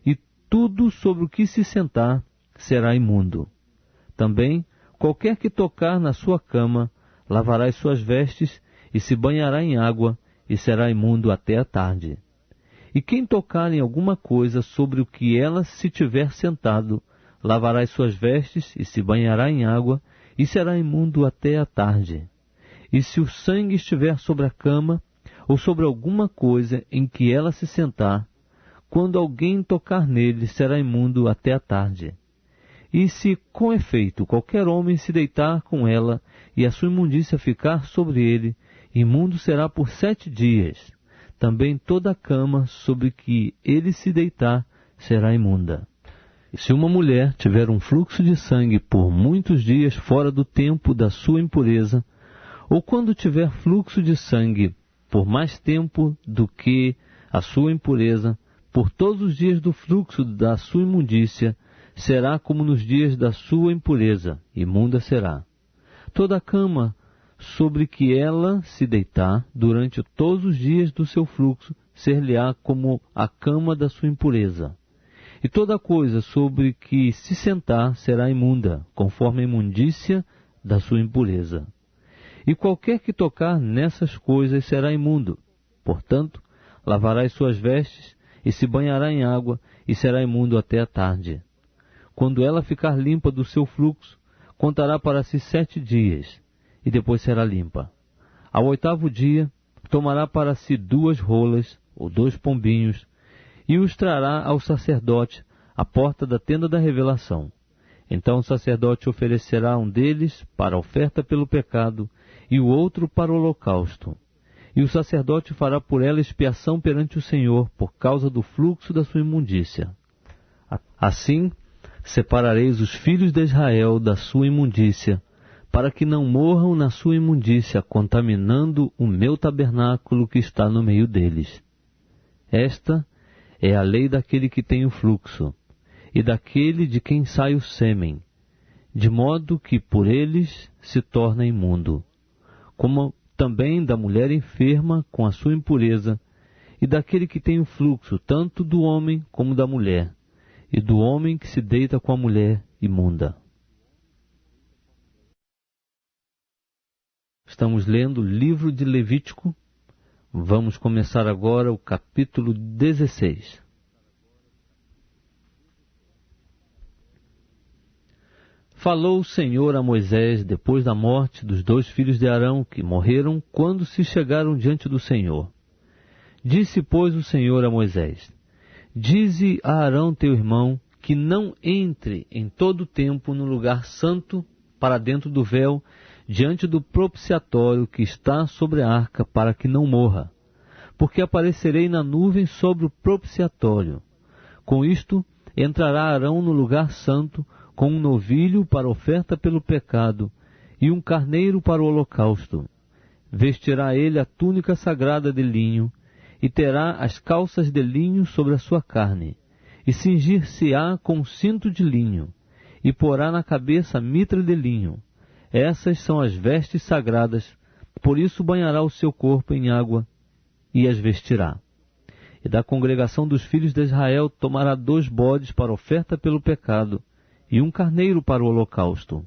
e tudo sobre o que se sentar será imundo. Também, qualquer que tocar na sua cama, lavará as suas vestes, e se banhará em água, e será imundo até a tarde. E quem tocar em alguma coisa sobre o que ela se tiver sentado, lavará as suas vestes, e se banhará em água, e será imundo até a tarde. E se o sangue estiver sobre a cama, ou sobre alguma coisa em que ela se sentar, quando alguém tocar nele, será imundo até a tarde. E se, com efeito, qualquer homem se deitar com ela, e a sua imundícia ficar sobre ele, imundo será por 7 dias. Também toda a cama sobre que ele se deitar será imunda. E se uma mulher tiver um fluxo de sangue por muitos dias fora do tempo da sua impureza, ou quando tiver fluxo de sangue por mais tempo do que a sua impureza, por todos os dias do fluxo da sua imundícia, será como nos dias da sua impureza, imunda será. Toda a cama sobre que ela se deitar durante todos os dias do seu fluxo, ser-lhe-á como a cama da sua impureza. E toda coisa sobre que se sentar será imunda, conforme a imundícia da sua impureza. E qualquer que tocar nessas coisas será imundo. Portanto, lavará as suas vestes, e se banhará em água, e será imundo até a tarde. Quando ela ficar limpa do seu fluxo, contará para si 7 dias, e depois será limpa. Ao 8º dia, tomará para si 2 rolas, ou 2 pombinhos, e os trará ao sacerdote à porta da tenda da revelação. Então o sacerdote oferecerá um deles para a oferta pelo pecado e o outro para o holocausto. E o sacerdote fará por ela expiação perante o Senhor por causa do fluxo da sua imundícia. Assim, separareis os filhos de Israel da sua imundícia, para que não morram na sua imundícia, contaminando o meu tabernáculo que está no meio deles. Esta é a lei daquele que tem o fluxo, e daquele de quem sai o sêmen, de modo que por eles se torna imundo, como também da mulher enferma com a sua impureza, e daquele que tem o fluxo, tanto do homem como da mulher, e do homem que se deita com a mulher imunda. Estamos lendo o livro de Levítico. Vamos começar agora o capítulo 16. Falou o Senhor a Moisés depois da morte dos 2 filhos de Arão, que morreram quando se chegaram diante do Senhor. Disse, pois, o Senhor a Moisés: Dize a Arão teu irmão que não entre em todo o tempo no lugar santo para dentro do véu, diante do propiciatório que está sobre a arca, para que não morra, porque aparecerei na nuvem sobre o propiciatório. Com isto, entrará Arão no lugar santo, com um novilho para oferta pelo pecado, e um carneiro para o holocausto. Vestirá ele a túnica sagrada de linho, e terá as calças de linho sobre a sua carne, e cingir-se-á com um cinto de linho, e porá na cabeça a mitra de linho. Essas são as vestes sagradas, por isso banhará o seu corpo em água e as vestirá. E da congregação dos filhos de Israel tomará 2 bodes para oferta pelo pecado e um carneiro para o holocausto.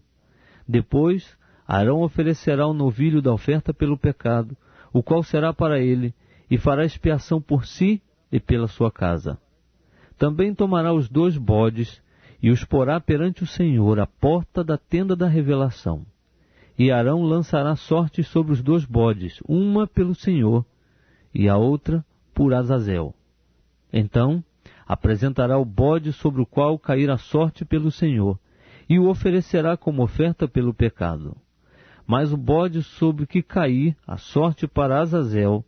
Depois, Arão oferecerá o novilho da oferta pelo pecado, o qual será para ele, e fará expiação por si e pela sua casa. Também tomará os 2 bodes e os porá perante o Senhor à porta da tenda da revelação. E Arão lançará sortes sobre os 2 bodes, uma pelo Senhor e a outra por Azazel. Então apresentará o bode sobre o qual cair a sorte pelo Senhor, e o oferecerá como oferta pelo pecado. Mas o bode sobre o que cair a sorte para Azazel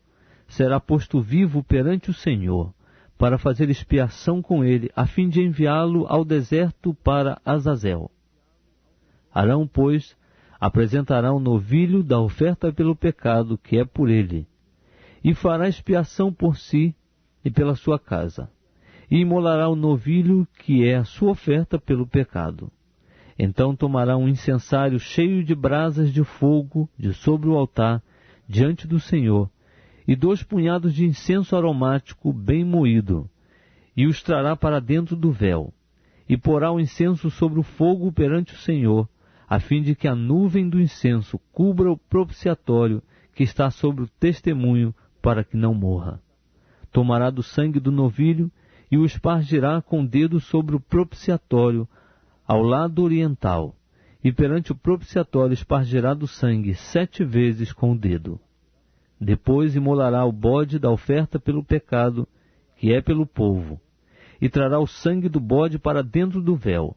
será posto vivo perante o Senhor, para fazer expiação com ele, a fim de enviá-lo ao deserto para Azazel. Arão, pois, apresentará o novilho da oferta pelo pecado, que é por ele, e fará expiação por si e pela sua casa, e imolará o novilho, que é a sua oferta pelo pecado. Então tomará um incensário cheio de brasas de fogo de sobre o altar, diante do Senhor, e 2 punhados de incenso aromático bem moído, e os trará para dentro do véu, e porá o incenso sobre o fogo perante o Senhor, a fim de que a nuvem do incenso cubra o propiciatório que está sobre o testemunho, para que não morra. Tomará do sangue do novilho e o espargirá com o dedo sobre o propiciatório ao lado oriental, e perante o propiciatório espargirá do sangue 7 vezes com o dedo. Depois imolará o bode da oferta pelo pecado, que é pelo povo, e trará o sangue do bode para dentro do véu,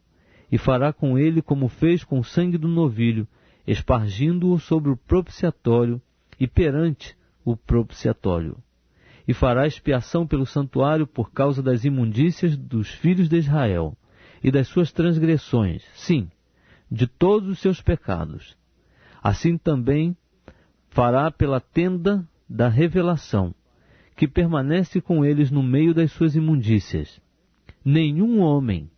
e fará com ele como fez com o sangue do novilho, espargindo-o sobre o propiciatório e perante o propiciatório. E fará expiação pelo santuário por causa das imundícias dos filhos de Israel, e das suas transgressões, sim, de todos os seus pecados. Assim também fará pela tenda da revelação, que permanece com eles no meio das suas imundícias. Nenhum homem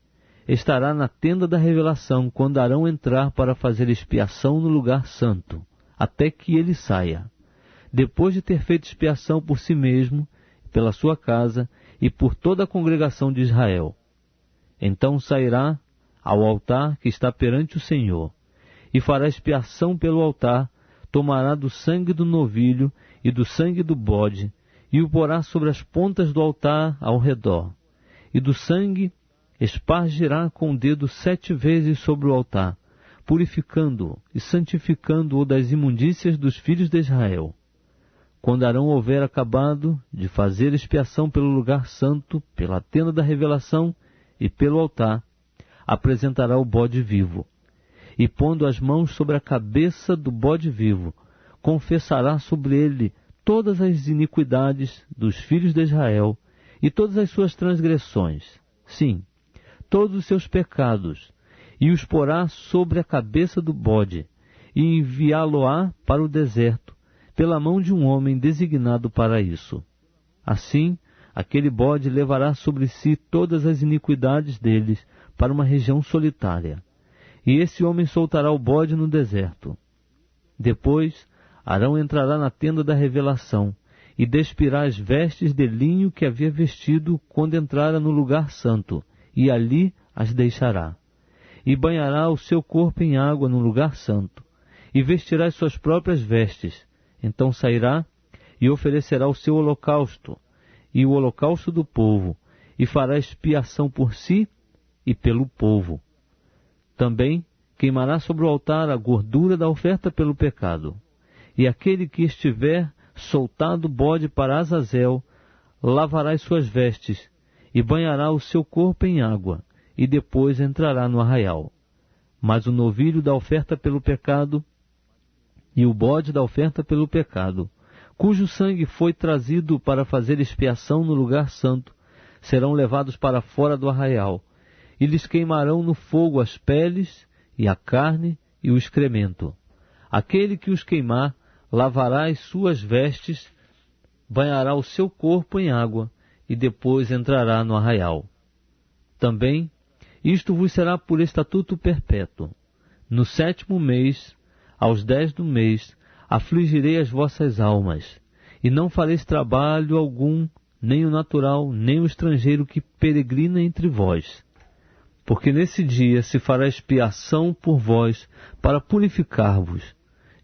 estará na tenda da revelação quando Arão entrar para fazer expiação no lugar santo, até que ele saia, depois de ter feito expiação por si mesmo, pela sua casa e por toda a congregação de Israel. Então sairá ao altar que está perante o Senhor, e fará expiação pelo altar, tomará do sangue do novilho e do sangue do bode, e o porá sobre as pontas do altar ao redor, e do sangue espargirá com o dedo 7 vezes sobre o altar, purificando-o e santificando-o das imundícias dos filhos de Israel. Quando Arão houver acabado de fazer expiação pelo lugar santo, pela tenda da revelação e pelo altar, apresentará o bode vivo, e pondo as mãos sobre a cabeça do bode vivo, confessará sobre ele todas as iniquidades dos filhos de Israel e todas as suas transgressões, sim, todos os seus pecados, e os porá sobre a cabeça do bode, e enviá-lo-á para o deserto, pela mão de um homem designado para isso. Assim, aquele bode levará sobre si todas as iniquidades deles para uma região solitária, e esse homem soltará o bode no deserto. Depois, Arão entrará na tenda da revelação, e despirá as vestes de linho que havia vestido quando entrara no lugar santo, e ali as deixará. E banhará o seu corpo em água no lugar santo, e vestirá as suas próprias vestes. Então sairá e oferecerá o seu holocausto, e o holocausto do povo, e fará expiação por si e pelo povo. Também queimará sobre o altar a gordura da oferta pelo pecado. E aquele que estiver soltado bode para Azazel, lavará as suas vestes, e banhará o seu corpo em água, e depois entrará no arraial. Mas o novilho da oferta pelo pecado e o bode da oferta pelo pecado, cujo sangue foi trazido para fazer expiação no lugar santo, serão levados para fora do arraial, e lhes queimarão no fogo as peles, e a carne, e o excremento. Aquele que os queimar, lavará as suas vestes, banhará o seu corpo em água, e depois entrará no arraial. Também, isto vos será por estatuto perpétuo. No 7º mês, aos 10 do mês, afligirei as vossas almas, e não fareis trabalho algum, nem o natural, nem o estrangeiro que peregrina entre vós. Porque nesse dia se fará expiação por vós, para purificar-vos.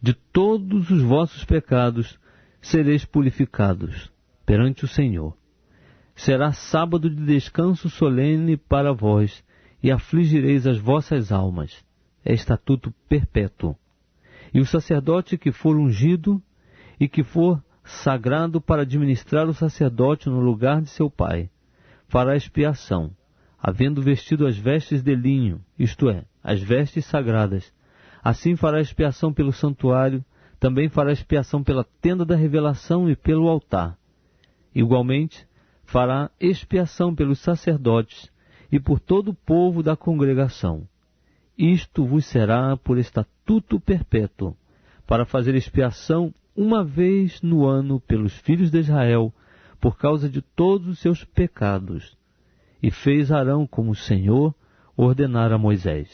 De todos os vossos pecados sereis purificados perante o Senhor. Será sábado de descanso solene para vós, e afligireis as vossas almas. É estatuto perpétuo. E o sacerdote que for ungido e que for sagrado para administrar o sacerdote no lugar de seu pai, fará expiação, havendo vestido as vestes de linho, isto é, as vestes sagradas. Assim fará expiação pelo santuário, também fará expiação pela tenda da revelação e pelo altar. Igualmente, fará expiação pelos sacerdotes e por todo o povo da congregação. Isto vos será por estatuto perpétuo, para fazer expiação uma vez no ano pelos filhos de Israel, por causa de todos os seus pecados. E fez Arão como o Senhor ordenara a Moisés.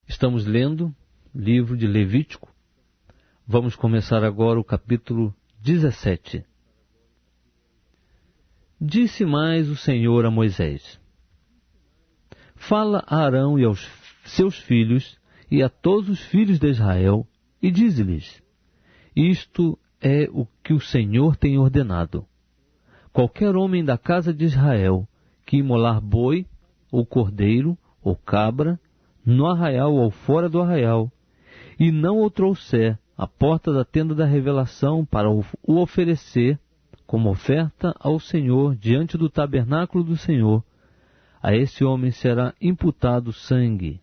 Estamos lendo o livro de Levítico. Vamos começar agora o capítulo 17. Disse mais o Senhor a Moisés: Fala a Arão e aos seus filhos e a todos os filhos de Israel, e dize-lhes: Isto é o que o Senhor tem ordenado. Qualquer homem da casa de Israel que imolar boi, ou cordeiro, ou cabra, no arraial ou fora do arraial, e não o trouxer à porta da tenda da revelação para o oferecer como oferta ao Senhor diante do tabernáculo do Senhor, a esse homem será imputado sangue.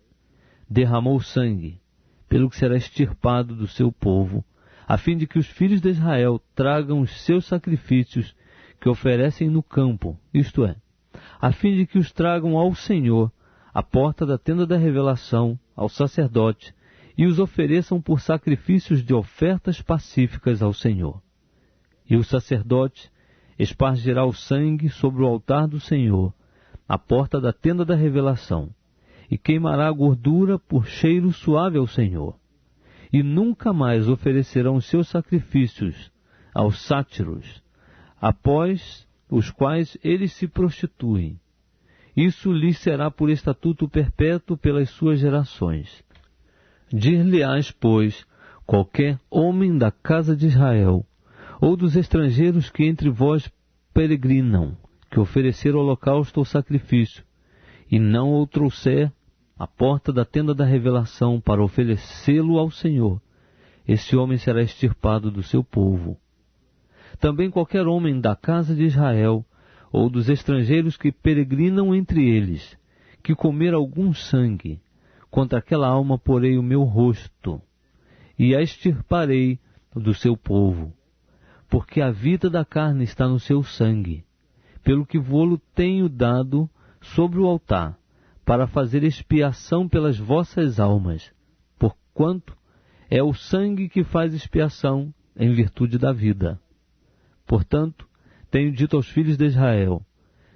Derramou sangue, pelo que será extirpado do seu povo, a fim de que os filhos de Israel tragam os seus sacrifícios que oferecem no campo, isto é, a fim de que os tragam ao Senhor, à porta da tenda da revelação, ao sacerdote, e os ofereçam por sacrifícios de ofertas pacíficas ao Senhor. E o sacerdote espargirá o sangue sobre o altar do Senhor, à porta da tenda da revelação, e queimará a gordura por cheiro suave ao Senhor. E nunca mais oferecerão os seus sacrifícios aos sátiros, após os quais eles se prostituem. Isso lhes será por estatuto perpétuo pelas suas gerações. Dir-lhe-ás, pois, qualquer homem da casa de Israel, ou dos estrangeiros que entre vós peregrinam, que oferecer holocausto ou sacrifício, e não o trouxer à porta da tenda da revelação para oferecê-lo ao Senhor, esse homem será extirpado do seu povo. Também qualquer homem da casa de Israel, ou dos estrangeiros que peregrinam entre eles, que comer algum sangue, contra aquela alma porei o meu rosto, e a extirparei do seu povo, porque a vida da carne está no seu sangue, pelo que vô-lo tenho dado sobre o altar, para fazer expiação pelas vossas almas, porquanto é o sangue que faz expiação em virtude da vida. Portanto, tenho dito aos filhos de Israel,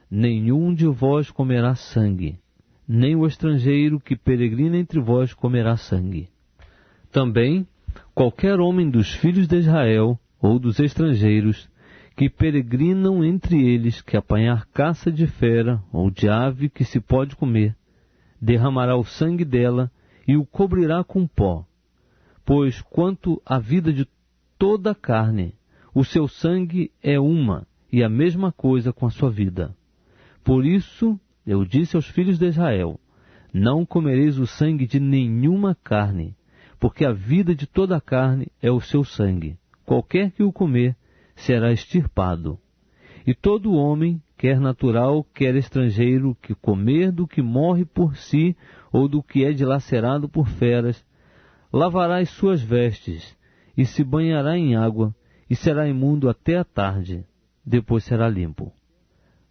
nenhum de vós comerá sangue, nem o estrangeiro que peregrina entre vós comerá sangue. Também, qualquer homem dos filhos de Israel, ou dos estrangeiros, que peregrinam entre eles, que apanhar caça de fera, ou de ave que se pode comer, derramará o sangue dela e o cobrirá com pó. Pois, quanto à vida de toda a carne, o seu sangue é uma, e a mesma coisa com a sua vida. Por isso, eu disse aos filhos de Israel, não comereis o sangue de nenhuma carne, porque a vida de toda a carne é o seu sangue. Qualquer que o comer, será extirpado. E todo homem, quer natural, quer estrangeiro, que comer do que morre por si, ou do que é dilacerado por feras, lavará as suas vestes, e se banhará em água, e será imundo até a tarde, depois será limpo.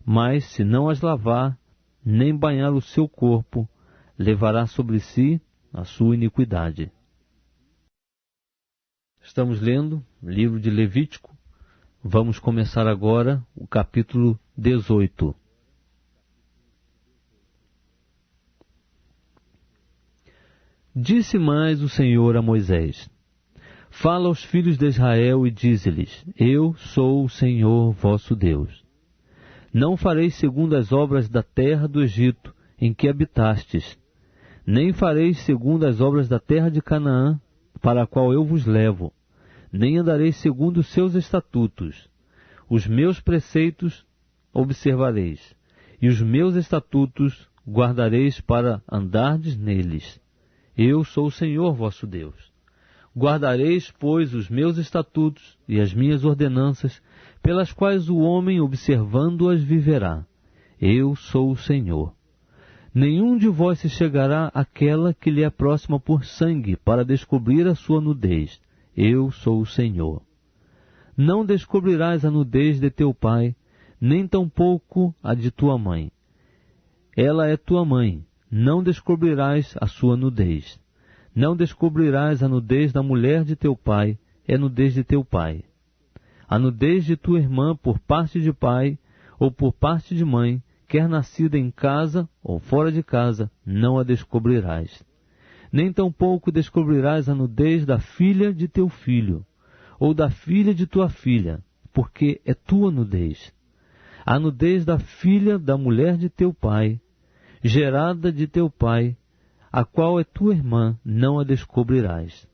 Mas, se não as lavar, nem banhar o seu corpo, levará sobre si a sua iniquidade. Estamos lendo o livro de Levítico. Vamos começar agora o capítulo 18. Disse mais o Senhor a Moisés, fala aos filhos de Israel e dize-lhes, eu sou o Senhor vosso Deus. Não fareis segundo as obras da terra do Egito, em que habitastes, nem fareis segundo as obras da terra de Canaã, para a qual eu vos levo, nem andareis segundo os seus estatutos. Os meus preceitos observareis, e os meus estatutos guardareis para andardes neles. Eu sou o Senhor vosso Deus. Guardareis, pois, os meus estatutos e as minhas ordenanças, pelas quais o homem, observando-as, viverá. Eu sou o Senhor. Nenhum de vós se chegará àquela que lhe é próxima por sangue, para descobrir a sua nudez. Eu sou o Senhor. Não descobrirás a nudez de teu pai, nem tampouco a de tua mãe. Ela é tua mãe. Não descobrirás a sua nudez. Não descobrirás a nudez da mulher de teu pai, é nudez de teu pai. A nudez de tua irmã por parte de pai ou por parte de mãe, quer nascida em casa ou fora de casa, não a descobrirás. Nem tampouco descobrirás a nudez da filha de teu filho, ou da filha de tua filha, porque é tua nudez. A nudez da filha da mulher de teu pai, gerada de teu pai, a qual é tua irmã, não a descobrirás.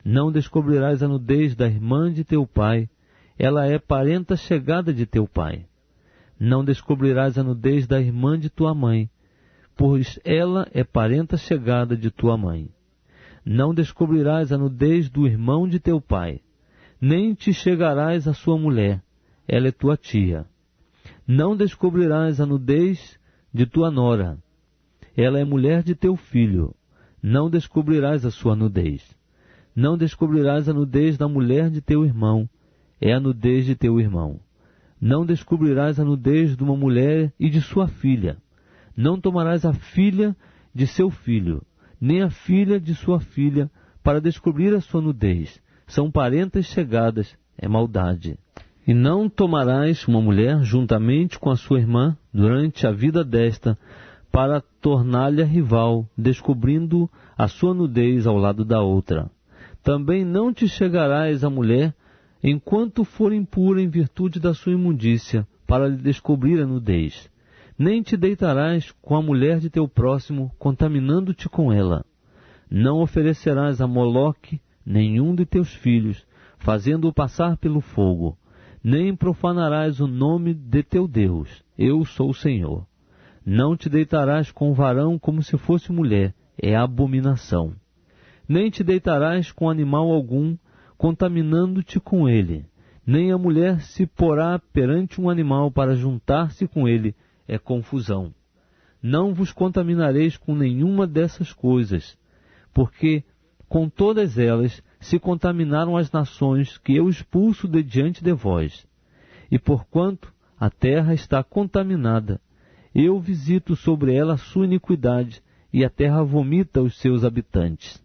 Não descobrirás a nudez da irmã de teu pai, ela é parenta chegada de teu pai. Não descobrirás a nudez da irmã de tua mãe, pois ela é parenta chegada de tua mãe. Não descobrirás a nudez do irmão de teu pai, nem te chegarás à sua mulher, ela é tua tia. Não descobrirás a nudez de tua nora, ela é mulher de teu filho, não descobrirás a sua nudez. Não descobrirás a nudez da mulher de teu irmão, é a nudez de teu irmão. Não descobrirás a nudez de uma mulher e de sua filha. Não tomarás a filha de seu filho, nem a filha de sua filha, para descobrir a sua nudez. São parentas chegadas, é maldade. E não tomarás uma mulher juntamente com a sua irmã durante a vida desta, para torná-la rival, descobrindo a sua nudez ao lado da outra. Também não te chegarás à mulher enquanto for impura em virtude da sua imundícia, para lhe descobrir a nudez. Nem te deitarás com a mulher de teu próximo, contaminando-te com ela. Não oferecerás a Moloque nenhum de teus filhos, fazendo-o passar pelo fogo. Nem profanarás o nome de teu Deus. Eu sou o Senhor. Não te deitarás com o varão como se fosse mulher, é abominação. Nem te deitarás com animal algum, contaminando-te com ele. Nem a mulher se porá perante um animal para juntar-se com ele, é confusão. Não vos contaminareis com nenhuma dessas coisas, porque com todas elas se contaminaram as nações que eu expulso de diante de vós. E porquanto a terra está contaminada, eu visito sobre ela a sua iniquidade, e a terra vomita os seus habitantes.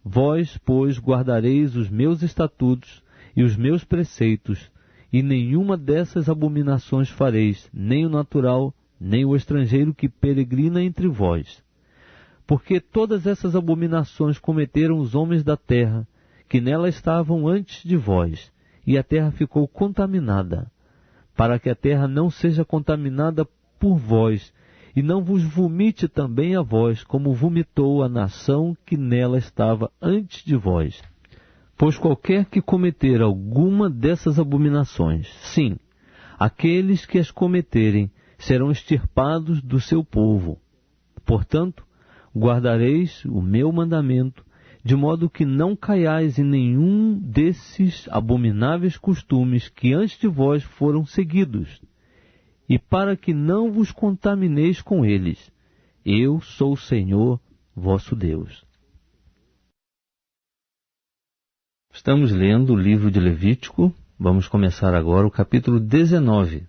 Vós, pois, guardareis os meus estatutos e os meus preceitos, e nenhuma dessas abominações fareis, nem o natural, nem o estrangeiro que peregrina entre vós. Porque todas essas abominações cometeram os homens da terra, que nela estavam antes de vós, e a terra ficou contaminada, para que a terra não seja contaminada por vós, e não vos vomite também a vós, como vomitou a nação que nela estava antes de vós. Pois qualquer que cometer alguma dessas abominações, sim, aqueles que as cometerem serão extirpados do seu povo. Portanto, guardareis o meu mandamento, de modo que não caiais em nenhum desses abomináveis costumes que antes de vós foram seguidos, e para que não vos contamineis com eles. Eu sou o Senhor, vosso Deus. Estamos lendo o livro de Levítico. Vamos começar agora o capítulo 19.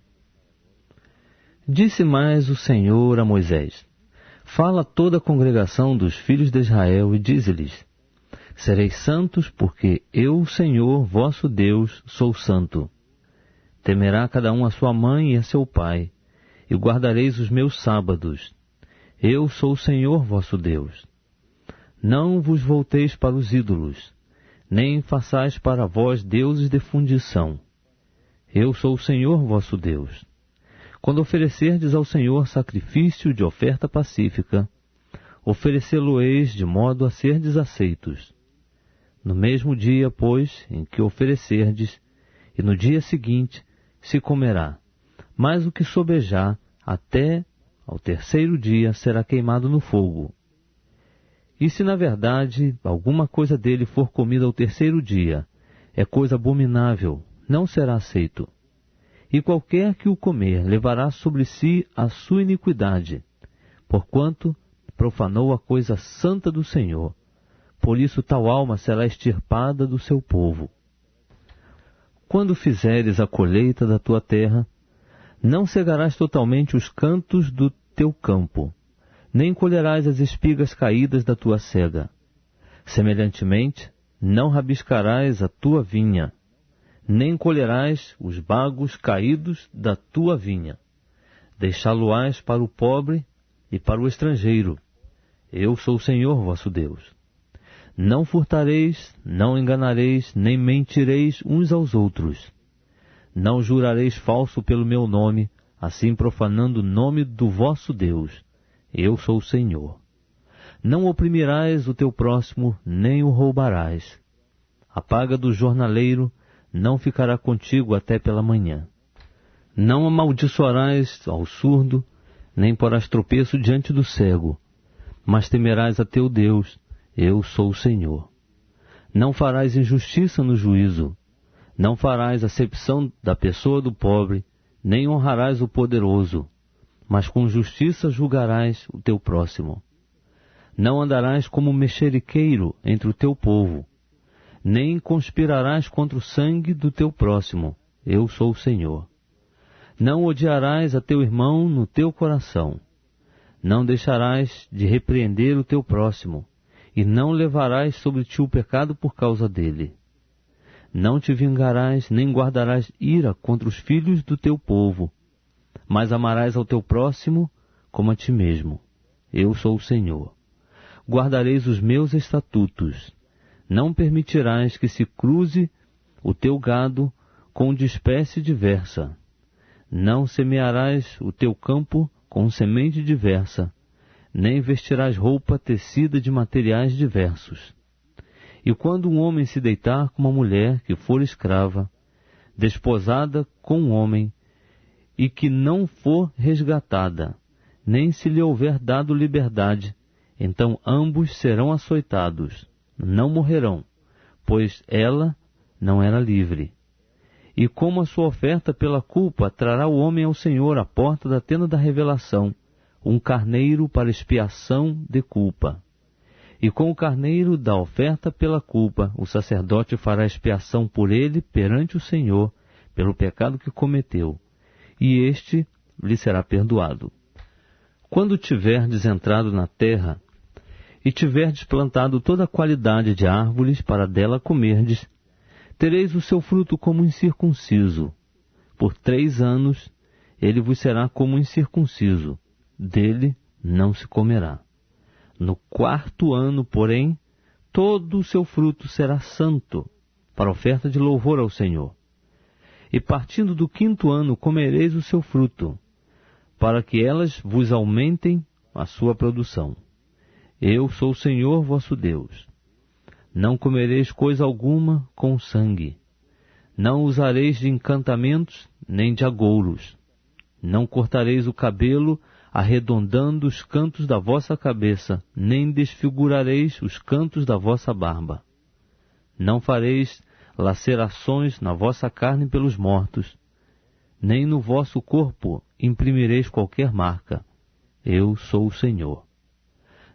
Disse mais o Senhor a Moisés: Fala a toda a congregação dos filhos de Israel e dize-lhes: Sereis santos, porque eu, Senhor, vosso Deus, sou santo. Temerá cada um a sua mãe e a seu pai, e guardareis os meus sábados. Eu sou o Senhor vosso Deus. Não vos volteis para os ídolos, nem façais para vós deuses de fundição. Eu sou o Senhor vosso Deus. Quando oferecerdes ao Senhor sacrifício de oferta pacífica, oferecê-lo-eis de modo a serdes aceitos. No mesmo dia, pois, em que oferecerdes, e no dia seguinte, se comerá, mas o que sobejar até ao terceiro dia será queimado no fogo. E se na verdade alguma coisa dele for comida ao terceiro dia, é coisa abominável, não será aceito. E qualquer que o comer levará sobre si a sua iniquidade, porquanto profanou a coisa santa do Senhor. Por isso tal alma será extirpada do seu povo. Quando fizeres a colheita da tua terra, não cegarás totalmente os cantos do teu campo, nem colherás as espigas caídas da tua cega. Semelhantemente, não rabiscarás a tua vinha, nem colherás os bagos caídos da tua vinha. Deixá-lo-ás para o pobre e para o estrangeiro. Eu sou o Senhor vosso Deus. Não furtareis, não enganareis, nem mentireis uns aos outros. Não jurareis falso pelo meu nome, assim profanando o nome do vosso Deus. Eu sou o Senhor. Não oprimirás o teu próximo, nem o roubarás. A paga do jornaleiro não ficará contigo até pela manhã. Não amaldiçoarás ao surdo, nem porás tropeço diante do cego, mas temerás a teu Deus. Eu sou o Senhor. Não farás injustiça no juízo, não farás acepção da pessoa do pobre, nem honrarás o poderoso, mas com justiça julgarás o teu próximo. Não andarás como mexeriqueiro entre o teu povo, nem conspirarás contra o sangue do teu próximo. Eu sou o Senhor. Não odiarás a teu irmão no teu coração. Não deixarás de repreender o teu próximo, e não levarás sobre ti o pecado por causa dele. Não te vingarás, nem guardarás ira contra os filhos do teu povo, mas amarás ao teu próximo como a ti mesmo. Eu sou o Senhor. Guardareis os meus estatutos. Não permitirás que se cruze o teu gado com de espécie diversa. Não semearás o teu campo com semente diversa, nem vestirás roupa tecida de materiais diversos. E quando um homem se deitar com uma mulher que for escrava, desposada com um homem, e que não for resgatada, nem se lhe houver dado liberdade, então ambos serão açoitados, não morrerão, pois ela não era livre. E como a sua oferta pela culpa, trará o homem ao Senhor à porta da tenda da revelação, um carneiro para expiação de culpa. E com o carneiro da oferta pela culpa, o sacerdote fará expiação por ele perante o Senhor, pelo pecado que cometeu, e este lhe será perdoado. Quando tiverdes entrado na terra, e tiverdes plantado toda a qualidade de árvores para dela comerdes, tereis o seu fruto como incircunciso. Por 3 anos ele vos será como incircunciso, dele não se comerá. No 4º ano, porém, todo o seu fruto será santo, para oferta de louvor ao Senhor. E partindo do 5º ano comereis o seu fruto, para que elas vos aumentem a sua produção. Eu sou o Senhor vosso Deus. Não comereis coisa alguma com sangue. Não usareis de encantamentos, nem de agouros. Não cortareis o cabelo, arredondando os cantos da vossa cabeça, nem desfigurareis os cantos da vossa barba. Não fareis lacerações na vossa carne pelos mortos, nem no vosso corpo imprimireis qualquer marca. Eu sou o Senhor.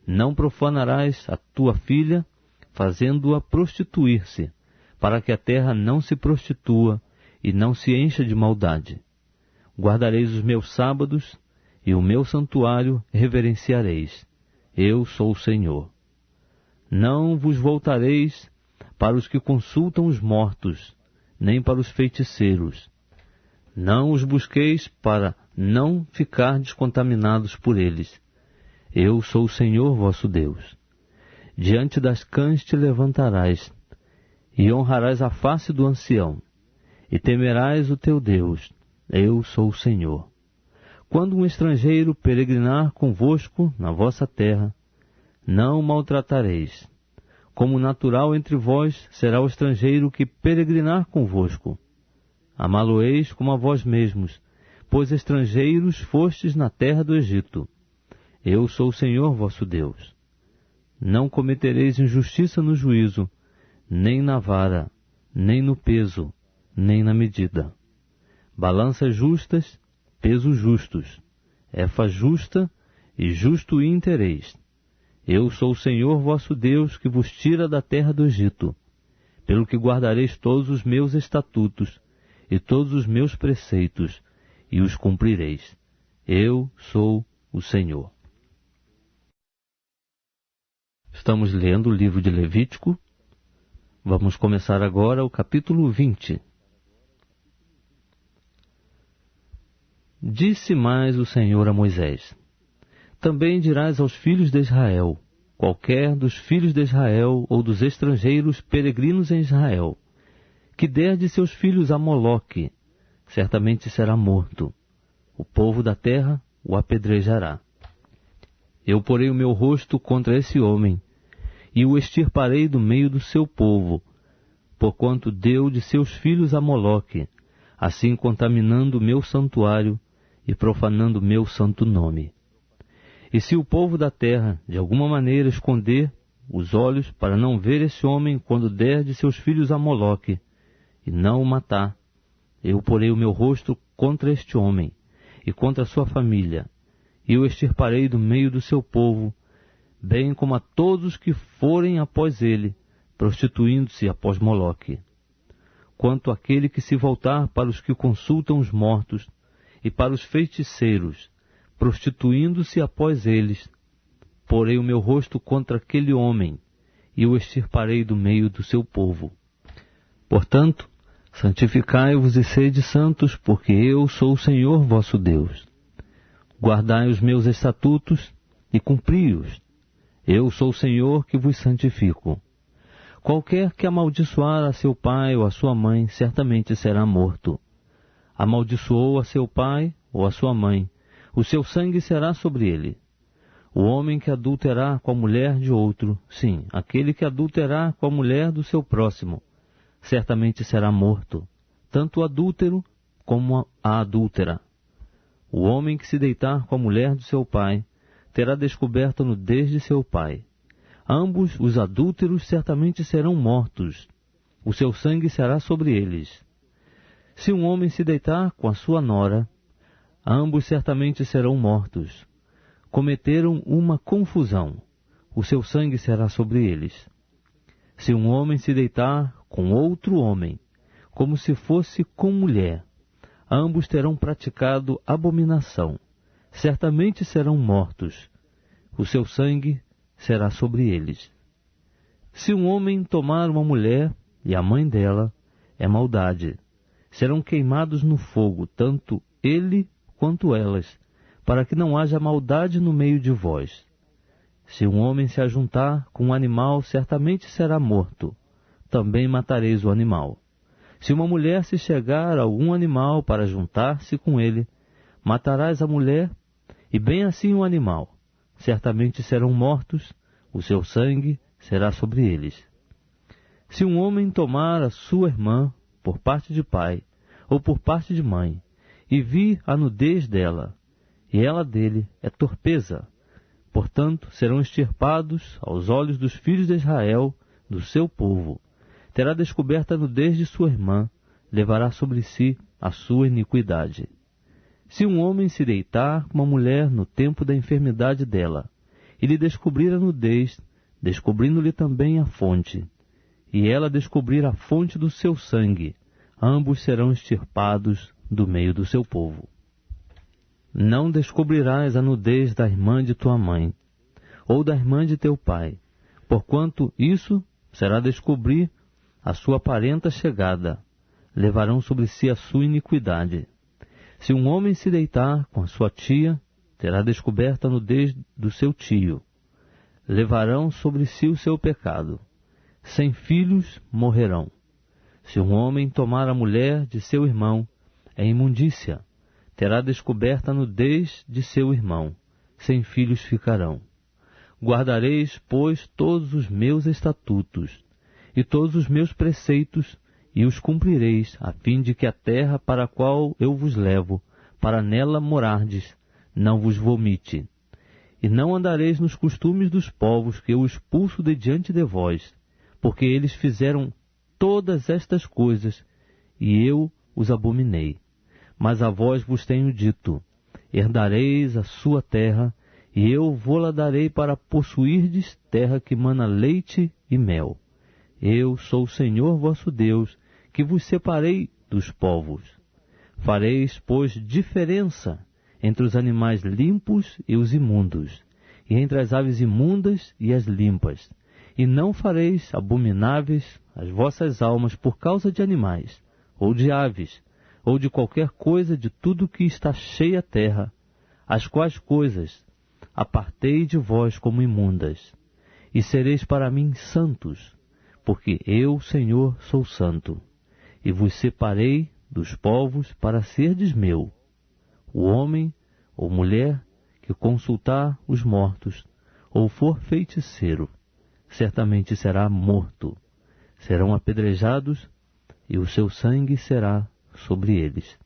Não profanarás a tua filha, fazendo-a prostituir-se, para que a terra não se prostitua e não se encha de maldade. Guardareis os meus sábados, e o meu santuário reverenciareis. Eu sou o Senhor. Não vos voltareis para os que consultam os mortos, nem para os feiticeiros. Não os busqueis para não ficar descontaminados por eles. Eu sou o Senhor vosso Deus. Diante das cãs te levantarás, e honrarás a face do ancião, e temerás o teu Deus. Eu sou o Senhor. Quando um estrangeiro peregrinar convosco na vossa terra, não o maltratareis. Como natural entre vós será o estrangeiro que peregrinar convosco. Amá-lo-eis como a vós mesmos, pois estrangeiros fostes na terra do Egito. Eu sou o Senhor vosso Deus. Não cometereis injustiça no juízo, nem na vara, nem no peso, nem na medida. Balanças justas, pesos justos, efa justa e justo íntereis. Eu sou o Senhor vosso Deus, que vos tira da terra do Egito, pelo que guardareis todos os meus estatutos e todos os meus preceitos, e os cumprireis. Eu sou o Senhor. Estamos lendo o livro de Levítico. Vamos começar agora o capítulo 20. Disse mais o Senhor a Moisés: Também dirás aos filhos de Israel: qualquer dos filhos de Israel ou dos estrangeiros peregrinos em Israel, que der de seus filhos a Moloque, certamente será morto. O povo da terra o apedrejará. Eu porei o meu rosto contra esse homem, e o extirparei do meio do seu povo, porquanto deu de seus filhos a Moloque, assim contaminando o meu santuário e profanando o meu santo nome. E se o povo da terra, de alguma maneira, esconder os olhos para não ver esse homem quando der de seus filhos a Moloque, e não o matar, eu porei o meu rosto contra este homem, e contra a sua família, e o extirparei do meio do seu povo, bem como a todos que forem após ele, prostituindo-se após Moloque. Quanto àquele que se voltar para os que consultam os mortos, e para os feiticeiros, prostituindo-se após eles. Porei o meu rosto contra aquele homem, e o extirparei do meio do seu povo. Portanto, santificai-vos e sede santos, porque eu sou o Senhor vosso Deus. Guardai os meus estatutos e cumpri-os. Eu sou o Senhor que vos santifico. Qualquer que amaldiçoar a seu pai ou a sua mãe, certamente será morto. Amaldiçoou a seu pai ou a sua mãe, o seu sangue será sobre ele. O homem que adulterar com a mulher de outro, sim, aquele que adulterar com a mulher do seu próximo, certamente será morto, tanto o adúltero como a adúltera. O homem que se deitar com a mulher do seu pai, terá descoberto a nudez de seu pai. Ambos os adúlteros certamente serão mortos, o seu sangue será sobre eles. Se um homem se deitar com a sua nora, ambos certamente serão mortos. Cometeram uma confusão, o seu sangue será sobre eles. Se um homem se deitar com outro homem, como se fosse com mulher, ambos terão praticado abominação, certamente serão mortos, o seu sangue será sobre eles. Se um homem tomar uma mulher e a mãe dela, é maldade. Serão queimados no fogo, tanto ele quanto elas, para que não haja maldade no meio de vós. Se um homem se ajuntar com um animal, certamente será morto. Também matareis o animal. Se uma mulher se chegar a algum animal para juntar-se com ele, matarás a mulher, e bem assim o animal. Certamente serão mortos, o seu sangue será sobre eles. Se um homem tomar a sua irmã, por parte de pai, ou por parte de mãe, e vir a nudez dela, e ela dele, é torpeza. Portanto, serão extirpados aos olhos dos filhos de Israel, do seu povo. Terá descoberta a nudez de sua irmã, levará sobre si a sua iniquidade. Se um homem se deitar com uma mulher no tempo da enfermidade dela, e lhe descobrir a nudez, descobrindo-lhe também a fonte, e ela descobrir a fonte do seu sangue, ambos serão extirpados do meio do seu povo. Não descobrirás a nudez da irmã de tua mãe, ou da irmã de teu pai, porquanto isso será descobrir a sua parenta chegada, levarão sobre si a sua iniquidade. Se um homem se deitar com a sua tia, terá descoberta a nudez do seu tio, levarão sobre si o seu pecado. Sem filhos morrerão. Se um homem tomar a mulher de seu irmão, é imundícia, terá descoberta a nudez de seu irmão, sem filhos ficarão. Guardareis, pois, todos os meus estatutos e todos os meus preceitos, e os cumprireis, a fim de que a terra para a qual eu vos levo, para nela morardes, não vos vomite. E não andareis nos costumes dos povos que eu expulso de diante de vós, porque eles fizeram todas estas coisas, e eu os abominei. Mas a vós vos tenho dito, herdareis a sua terra, e eu vô-la darei para possuirdes terra que mana leite e mel. Eu sou o Senhor vosso Deus, que vos separei dos povos. Fareis, pois, diferença entre os animais limpos e os imundos, e entre as aves imundas e as limpas. E não fareis abomináveis as vossas almas por causa de animais, ou de aves, ou de qualquer coisa de tudo que está cheia a terra, as quais coisas apartei de vós como imundas. E sereis para mim santos, porque eu, Senhor, sou santo, e vos separei dos povos para serdes meu. O homem ou mulher que consultar os mortos, ou for feiticeiro, certamente será morto. Serão apedrejados, e o seu sangue será sobre eles.